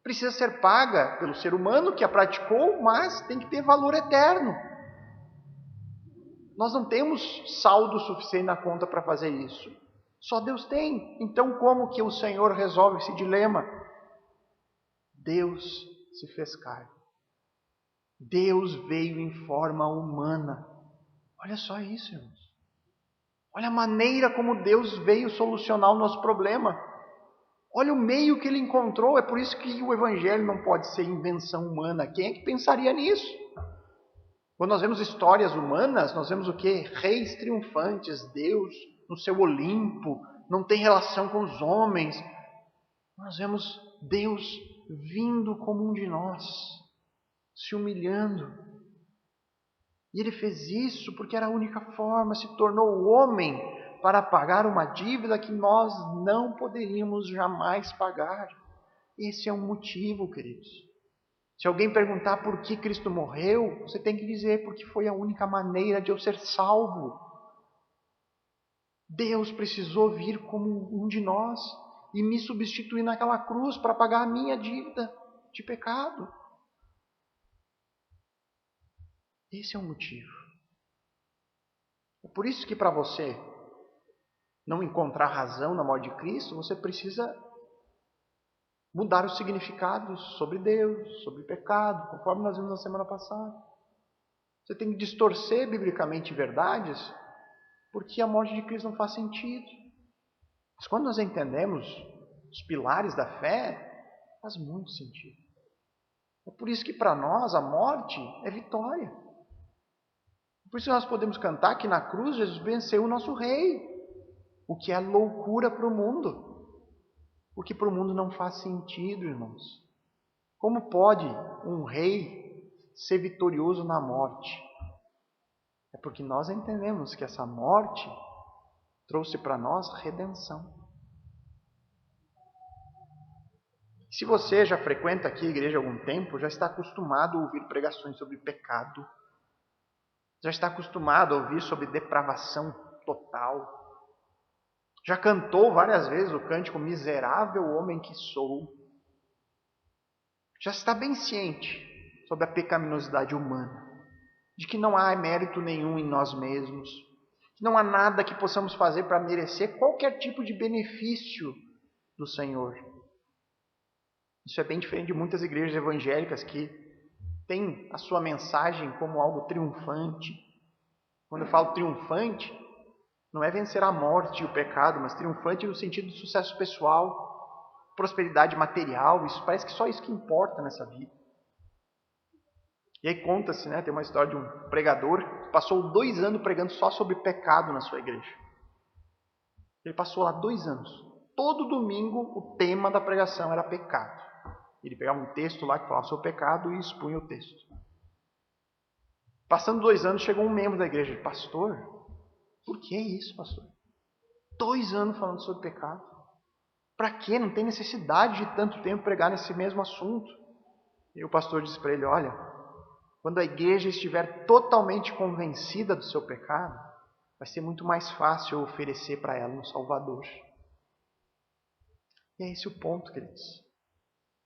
precisa ser paga pelo ser humano que a praticou, mas tem que ter valor eterno. Nós não temos saldo suficiente na conta para fazer isso. Só Deus tem. Então como que o Senhor resolve esse dilema? Deus se fez carne. Deus veio em forma humana. Olha só isso, irmãos. Olha a maneira como Deus veio solucionar o nosso problema. Olha o meio que Ele encontrou. É por isso que o Evangelho não pode ser invenção humana. Quem é que pensaria nisso? Quando nós vemos histórias humanas, nós vemos o quê? Reis triunfantes, Deus no seu Olimpo, não tem relação com os homens. Nós vemos Deus vindo como um de nós, se humilhando. E Ele fez isso porque era a única forma, se tornou o homem para pagar uma dívida que nós não poderíamos jamais pagar. Esse é um motivo, queridos. Se alguém perguntar por que Cristo morreu, você tem que dizer porque foi a única maneira de eu ser salvo. Deus precisou vir como um de nós e me substituir naquela cruz para pagar a minha dívida de pecado. Esse é o motivo. É por isso que para você não encontrar razão na morte de Cristo, você precisa mudar os significados sobre Deus, sobre pecado, conforme nós vimos na semana passada. Você tem que distorcer biblicamente verdades, porque a morte de Cristo não faz sentido. Mas quando nós entendemos os pilares da fé, faz muito sentido. É por isso que para nós a morte é vitória. Por isso nós podemos cantar que na cruz Jesus venceu o nosso rei, o que é loucura para o mundo. Porque para o mundo não faz sentido, irmãos. Como pode um rei ser vitorioso na morte? É porque nós entendemos que essa morte trouxe para nós redenção. Se você já frequenta aqui a igreja há algum tempo, já está acostumado a ouvir pregações sobre pecado, já está acostumado a ouvir sobre depravação total. Já cantou várias vezes o cântico Miserável Homem que Sou. Já está bem ciente sobre a pecaminosidade humana, de que não há mérito nenhum em nós mesmos, que não há nada que possamos fazer para merecer qualquer tipo de benefício do Senhor. Isso é bem diferente de muitas igrejas evangélicas que têm a sua mensagem como algo triunfante. Quando eu falo triunfante, não é vencer a morte e o pecado, mas triunfante no sentido de sucesso pessoal, prosperidade material. Isso parece que só isso que importa nessa vida. E aí conta-se, tem uma história de um pregador que passou 2 anos pregando só sobre pecado na sua igreja. Ele passou lá 2 anos. Todo domingo o tema da pregação era pecado. Ele pegava um texto lá que falava sobre pecado e expunha o texto. Passando 2 anos, chegou um membro da igreja. Pastor, por que isso, pastor? 2 anos falando sobre pecado. Para quê? Não tem necessidade de tanto tempo pregar nesse mesmo assunto. E o pastor disse para ele, olha, quando a igreja estiver totalmente convencida do seu pecado, vai ser muito mais fácil eu oferecer para ela um Salvador. E é esse o ponto, queridos.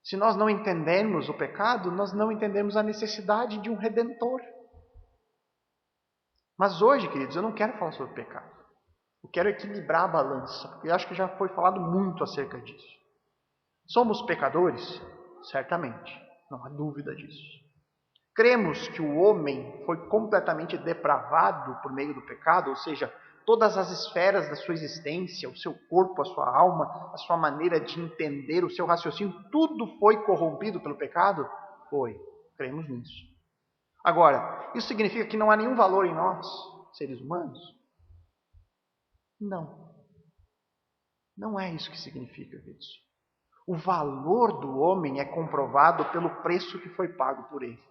Se nós não entendermos o pecado, nós não entendemos a necessidade de um Redentor. Mas hoje, queridos, eu não quero falar sobre pecado. Eu quero equilibrar a balança, porque eu acho que já foi falado muito acerca disso. Somos pecadores? Certamente, não há dúvida disso. Cremos que o homem foi completamente depravado por meio do pecado, ou seja, todas as esferas da sua existência, o seu corpo, a sua alma, a sua maneira de entender, o seu raciocínio, tudo foi corrompido pelo pecado? Foi. Cremos nisso. Agora, isso significa que não há nenhum valor em nós, seres humanos? Não. Não é isso que significa, queridos. O valor do homem é comprovado pelo preço que foi pago por ele.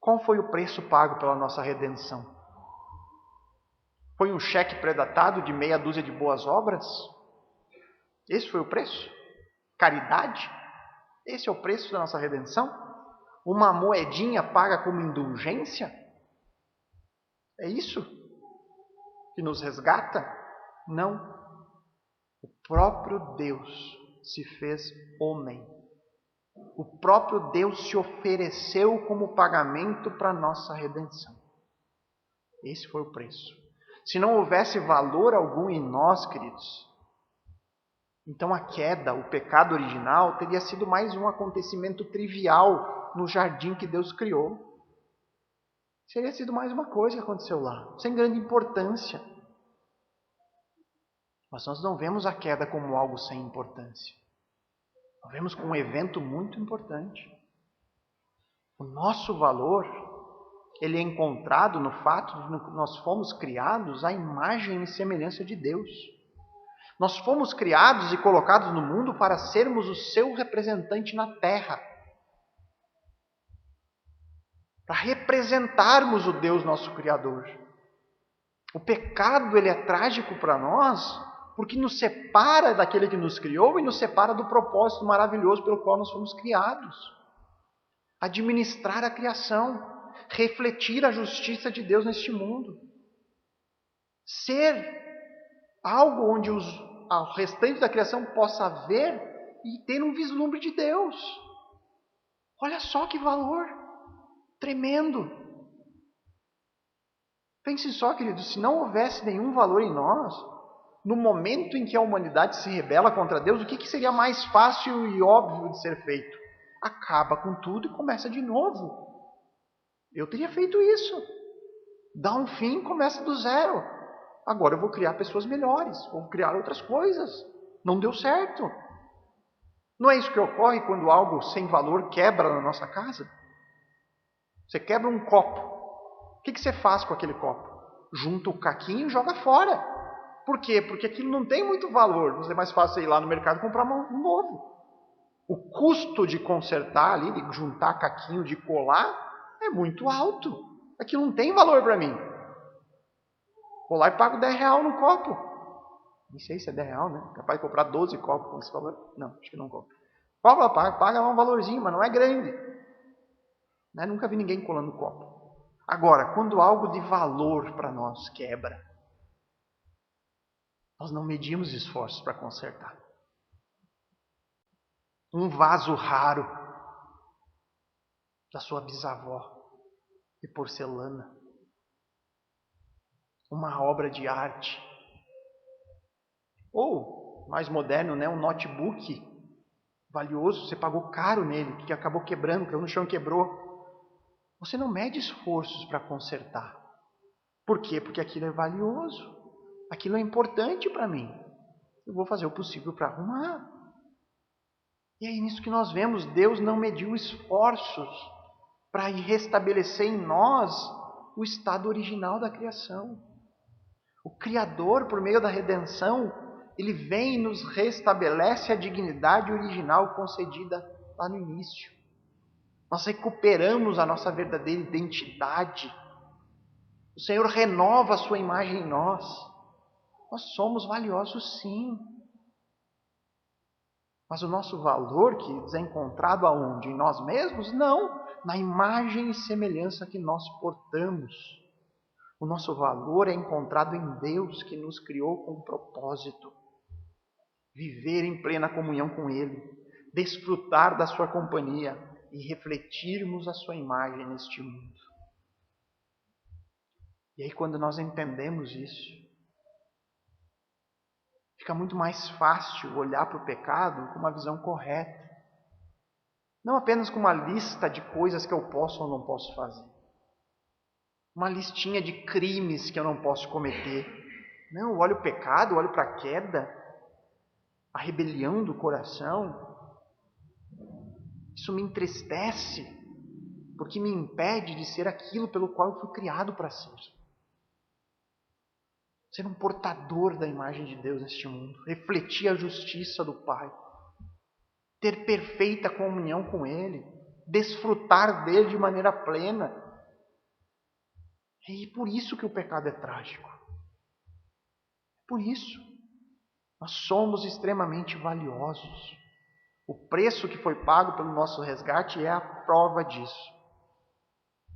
Qual foi o preço pago pela nossa redenção? Foi um cheque pré-datado de meia dúzia de boas obras? Esse foi o preço? Caridade? Esse é o preço da nossa redenção? Uma moedinha paga como indulgência? É isso que nos resgata? Não. O próprio Deus se fez homem. O próprio Deus se ofereceu como pagamento para a nossa redenção. Esse foi o preço. Se não houvesse valor algum em nós, queridos, então a queda, o pecado original, teria sido mais um acontecimento trivial no jardim que Deus criou. Seria sido mais uma coisa que aconteceu lá, sem grande importância. Mas nós não vemos a queda como algo sem importância. Nós vemos como um evento muito importante. O nosso valor, ele é encontrado no fato de que nós fomos criados à imagem e semelhança de Deus. Nós fomos criados e colocados no mundo para sermos o seu representante na terra. Para representarmos o Deus nosso Criador. O pecado, ele é trágico para nós, porque nos separa daquele que nos criou e nos separa do propósito maravilhoso pelo qual nós fomos criados. Administrar a criação, refletir a justiça de Deus neste mundo. Ser algo onde o restante da criação possa ver e ter um vislumbre de Deus. Olha só que valor tremendo. Pense só, queridos, se não houvesse nenhum valor em nós, no momento em que a humanidade se rebela contra Deus, o que seria mais fácil e óbvio de ser feito? Acaba com tudo e começa de novo. Eu teria feito isso. Dá um fim, começa do zero. Agora eu vou criar pessoas melhores, vou criar outras coisas. Não deu certo. Não é isso que ocorre quando algo sem valor quebra na nossa casa? Você quebra um copo. O que você faz com aquele copo? Junta o caquinho e joga fora. Por quê? Porque aquilo não tem muito valor. É mais fácil ir lá no mercado e comprar um novo. O custo de consertar ali, de juntar caquinho, de colar, é muito alto. Aquilo não tem valor para mim. Vou lá e pago R$10 no copo. Não sei se é R$10, né? Capaz de comprar 12 copos com esse valor. Não, acho que não compro. Paga lá um valorzinho, mas não é grande. Né? Nunca vi ninguém colando copo. Agora, quando algo de valor para nós quebra, Nós não medimos esforços para consertar. Um vaso raro da sua bisavó de porcelana. Uma obra de arte. Ou, mais moderno, né, um notebook valioso, você pagou caro nele, que acabou quebrando, caiu no chão e quebrou. Você não mede esforços para consertar. Por quê? Porque aquilo é valioso. Aquilo é importante para mim. Eu vou fazer o possível para arrumar. E é nisso que nós vemos. Deus não mediu esforços para restabelecer em nós o estado original da criação. O Criador, por meio da redenção, ele vem e nos restabelece a dignidade original concedida lá no início. Nós recuperamos a nossa verdadeira identidade. O Senhor renova a sua imagem em nós. Nós somos valiosos, sim. Mas o nosso valor, que é encontrado aonde? Em nós mesmos? Não. Na imagem e semelhança que nós portamos. O nosso valor é encontrado em Deus, que nos criou com um propósito. Viver em plena comunhão com Ele. Desfrutar da sua companhia e refletirmos a sua imagem neste mundo. E aí, quando nós entendemos isso, fica muito mais fácil olhar para o pecado com uma visão correta. Não apenas com uma lista de coisas que eu posso ou não posso fazer. Uma listinha de crimes que eu não posso cometer. Não, eu olho o pecado, olho para a queda, a rebelião do coração. Isso me entristece, porque me impede de ser aquilo pelo qual eu fui criado para ser. Ser um portador da imagem de Deus neste mundo. Refletir a justiça do Pai. Ter perfeita comunhão com Ele. Desfrutar dele de maneira plena. E por isso que o pecado é trágico. Por isso. Nós somos extremamente valiosos. O preço que foi pago pelo nosso resgate é a prova disso.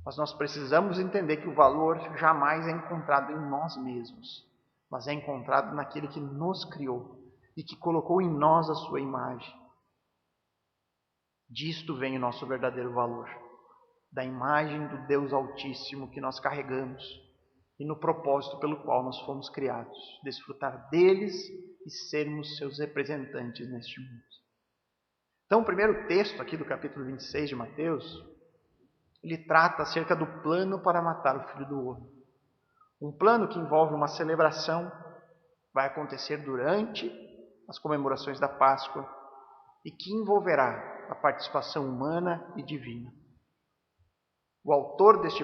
Mas nós precisamos entender que o valor jamais é encontrado em nós mesmos, mas é encontrado naquele que nos criou e que colocou em nós a sua imagem. Disto vem o nosso verdadeiro valor, da imagem do Deus Altíssimo que nós carregamos e no propósito pelo qual nós fomos criados, desfrutar deles e sermos seus representantes neste mundo. Então, o primeiro texto aqui do capítulo 26 de Mateus, ele trata acerca do plano para matar o Filho do Homem. Um plano que envolve uma celebração, vai acontecer durante as comemorações da Páscoa e que envolverá a participação humana e divina. O autor deste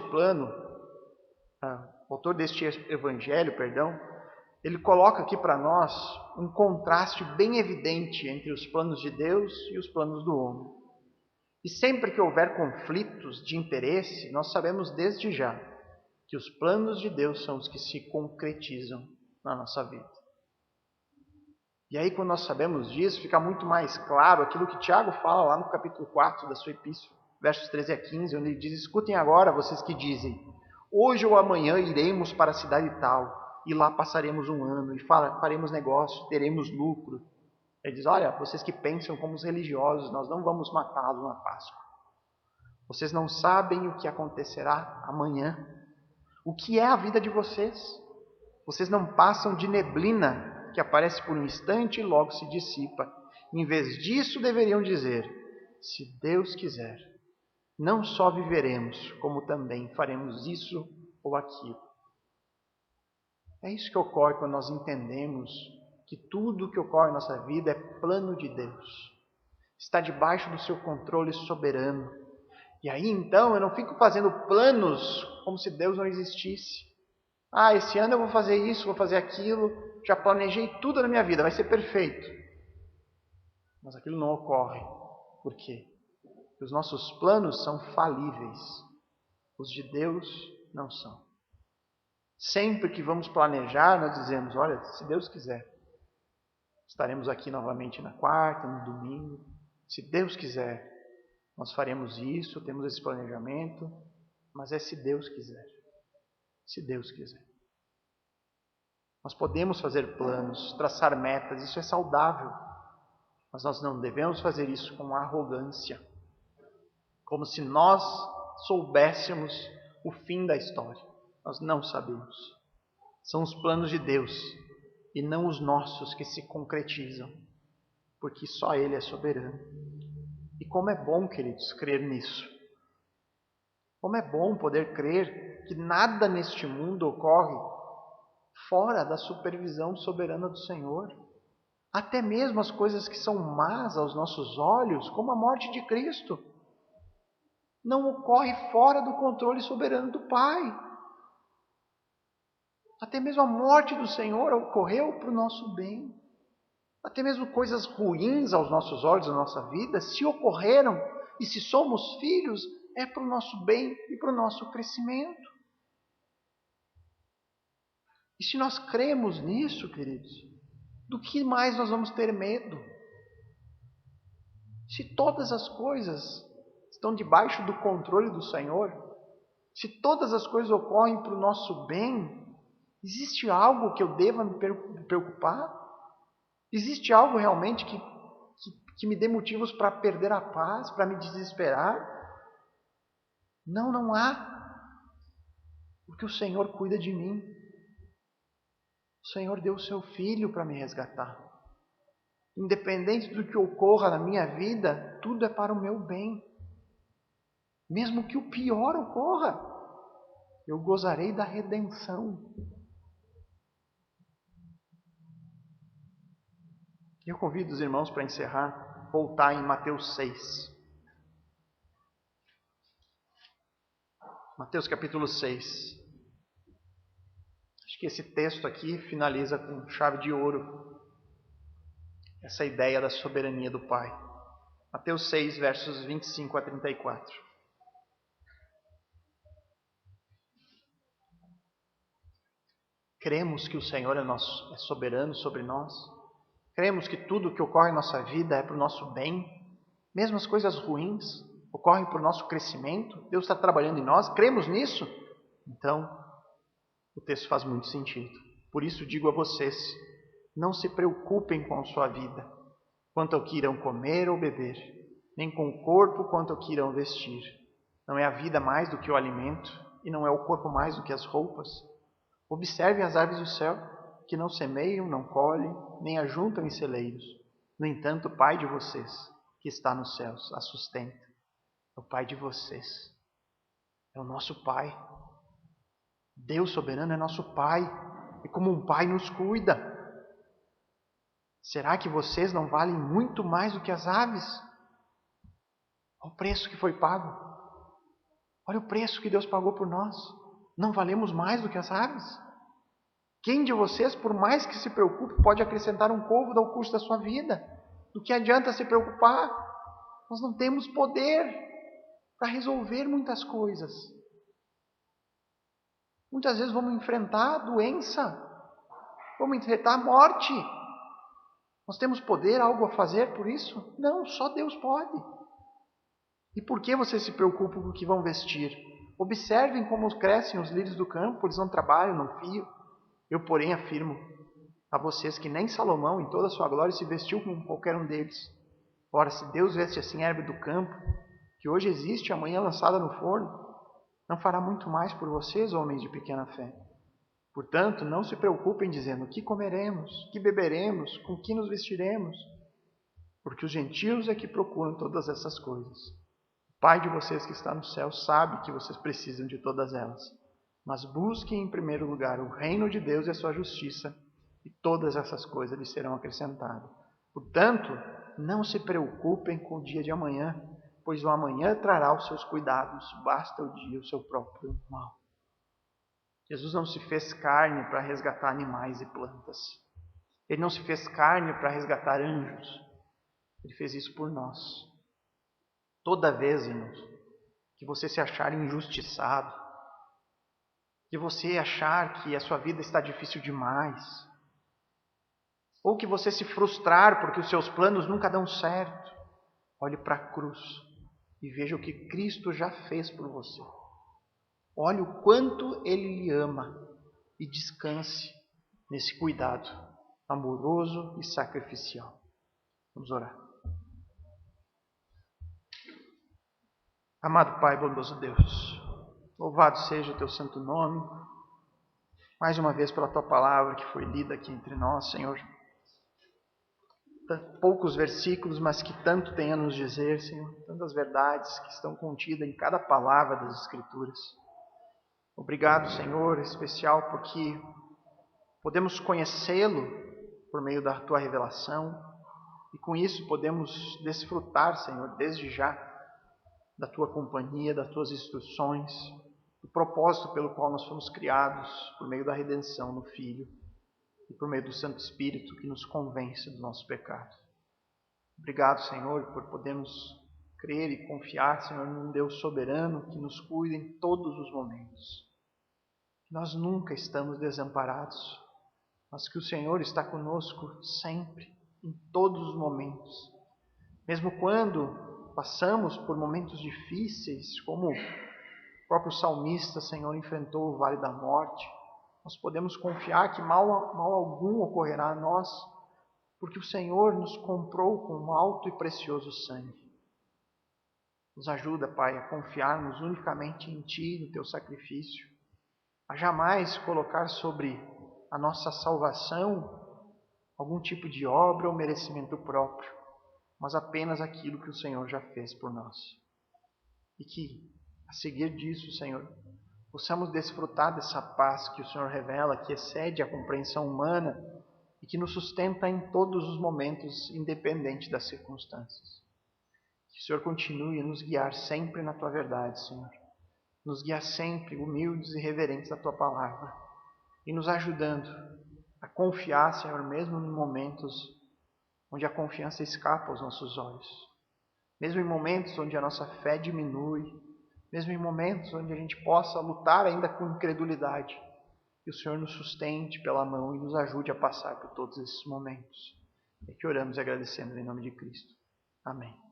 evangelho, ele coloca aqui para nós um contraste bem evidente entre os planos de Deus e os planos do homem. E sempre que houver conflitos de interesse, nós sabemos desde já que os planos de Deus são os que se concretizam na nossa vida. E aí, quando nós sabemos disso, fica muito mais claro aquilo que Tiago fala lá no capítulo 4 da sua epístola, versos 13 a 15, onde ele diz: escutem agora, vocês que dizem, hoje ou amanhã iremos para a cidade tal, e lá passaremos um ano, e faremos negócio, teremos lucro. Ele diz: olha, vocês que pensam como os religiosos, nós não vamos matá-lo na Páscoa. Vocês não sabem o que acontecerá amanhã. O que é a vida de vocês? Vocês não passam de neblina que aparece por um instante e logo se dissipa. Em vez disso, deveriam dizer: se Deus quiser, não só viveremos, como também faremos isso ou aquilo. É isso que ocorre quando nós entendemos que tudo o que ocorre em nossa vida é plano de Deus. Está debaixo do seu controle soberano. E aí então eu não fico fazendo planos como se Deus não existisse. Esse ano eu vou fazer isso, vou fazer aquilo, já planejei tudo na minha vida, vai ser perfeito. Mas aquilo não ocorre. Por quê? Porque os nossos planos são falíveis. Os de Deus não são. Sempre que vamos planejar, nós dizemos: olha, se Deus quiser, estaremos aqui novamente na quarta, no domingo. Se Deus quiser, nós faremos isso, temos esse planejamento, mas é se Deus quiser. Se Deus quiser. Nós podemos fazer planos, traçar metas, isso é saudável. Mas nós não devemos fazer isso com arrogância, como se nós soubéssemos o fim da história. Nós não sabemos. São os planos de Deus e não os nossos que se concretizam, porque só Ele é soberano. E como é bom, queridos, crer nisso. Como é bom poder crer que nada neste mundo ocorre fora da supervisão soberana do Senhor. Até mesmo as coisas que são más aos nossos olhos, como a morte de Cristo, não ocorre fora do controle soberano do Pai. Até mesmo a morte do Senhor ocorreu para o nosso bem. Até mesmo coisas ruins aos nossos olhos, na nossa vida, se ocorreram e se somos filhos, é para o nosso bem e para o nosso crescimento. E se nós cremos nisso, queridos, do que mais nós vamos ter medo? Se todas as coisas estão debaixo do controle do Senhor, se todas as coisas ocorrem para o nosso bem, existe algo que eu deva me preocupar? Existe algo realmente que me dê motivos para perder a paz, para me desesperar? Não, não há. Porque o Senhor cuida de mim. O Senhor deu o seu Filho para me resgatar. Independente do que ocorra na minha vida, tudo é para o meu bem. Mesmo que o pior ocorra, eu gozarei da redenção. Eu convido os irmãos para encerrar, voltar em Mateus 6. Mateus capítulo 6. Acho que esse texto aqui finaliza com chave de ouro essa ideia da soberania do Pai. Mateus 6, versos 25 a 34. Cremos que o Senhor é soberano sobre nós? Cremos que tudo o que ocorre em nossa vida é para o nosso bem? Mesmo as coisas ruins ocorrem para o nosso crescimento? Deus está trabalhando em nós? Cremos nisso? Então, o texto faz muito sentido. Por isso digo a vocês, não se preocupem com a sua vida, quanto ao que irão comer ou beber, nem com o corpo quanto ao que irão vestir. Não é a vida mais do que o alimento, e não é o corpo mais do que as roupas? Observem as aves do céu, que não semeiam, não colhem, nem ajuntam em celeiros. No entanto, o Pai de vocês, que está nos céus, a sustenta. É o Pai de vocês. É o nosso Pai. Deus soberano é nosso Pai. E como um Pai nos cuida. Será que vocês não valem muito mais do que as aves? Olha o preço que foi pago. Olha o preço que Deus pagou por nós. Não valemos mais do que as aves? Quem de vocês, por mais que se preocupe, pode acrescentar um côvado ao curso da sua vida? Do que adianta se preocupar? Nós não temos poder para resolver muitas coisas. Muitas vezes vamos enfrentar a doença, vamos enfrentar a morte. Nós temos poder, algo a fazer por isso? Não, só Deus pode. E por que você se preocupa com o que vão vestir? Observem como crescem os lírios do campo, eles não trabalham, não fiam. Eu, porém, afirmo a vocês que nem Salomão, em toda a sua glória, se vestiu como qualquer um deles. Ora, se Deus veste assim a erva do campo, que hoje existe e amanhã lançada no forno, não fará muito mais por vocês, homens de pequena fé. Portanto, não se preocupem dizendo: que comeremos, que beberemos, com que nos vestiremos? Porque os gentios é que procuram todas essas coisas. O Pai de vocês que está no céu sabe que vocês precisam de todas elas. Mas busquem em primeiro lugar o reino de Deus e a sua justiça, e todas essas coisas lhes serão acrescentadas. Portanto, não se preocupem com o dia de amanhã, pois o amanhã trará os seus cuidados, basta o dia o seu próprio mal. Jesus não se fez carne para resgatar animais e plantas. Ele não se fez carne para resgatar anjos. Ele fez isso por nós. Toda vez, irmãos, que você se achar injustiçado, que você achar que a sua vida está difícil demais, ou que você se frustrar porque os seus planos nunca dão certo, olhe para a cruz e veja o que Cristo já fez por você. Olhe o quanto Ele lhe ama e descanse. nesse cuidado amoroso e sacrificial. Vamos orar. Amado Pai, bondoso Deus, louvado seja o teu santo nome, mais uma vez pela tua palavra que foi lida aqui entre nós, Senhor. Poucos versículos, mas que tanto tem a nos dizer, Senhor, tantas verdades que estão contidas em cada palavra das Escrituras. Obrigado, Senhor, em especial porque podemos conhecê-lo por meio da tua revelação e com isso podemos desfrutar, Senhor, desde já, da tua companhia, das tuas instruções, do propósito pelo qual nós fomos criados por meio da redenção no Filho e por meio do Santo Espírito que nos convence do nosso pecado. Obrigado, Senhor, por podermos crer e confiar, Senhor, num Deus soberano que nos cuida em todos os momentos. Nós nunca estamos desamparados, mas que o Senhor está conosco sempre, em todos os momentos. Mesmo quando passamos por momentos difíceis, como o próprio salmista, Senhor, enfrentou o vale da morte, nós podemos confiar que mal algum ocorrerá a nós, porque o Senhor nos comprou com um alto e precioso sangue. Nos ajuda, Pai, a confiarmos unicamente em Ti, no Teu sacrifício, a jamais colocar sobre a nossa salvação algum tipo de obra ou merecimento próprio, mas apenas aquilo que o Senhor já fez por nós. E que, a seguir disso, Senhor, possamos desfrutar dessa paz que o Senhor revela, que excede a compreensão humana e que nos sustenta em todos os momentos, independente das circunstâncias. Que o Senhor continue a nos guiar sempre na Tua verdade, Senhor. Nos guiar sempre humildes e reverentes à Tua palavra. E nos ajudando a confiar, Senhor, mesmo em momentos onde a confiança escapa aos nossos olhos. Mesmo em momentos onde a nossa fé diminui, mesmo em momentos onde a gente possa lutar ainda com incredulidade, que o Senhor nos sustente pela mão e nos ajude a passar por todos esses momentos. É que oramos e agradecemos em nome de Cristo. Amém.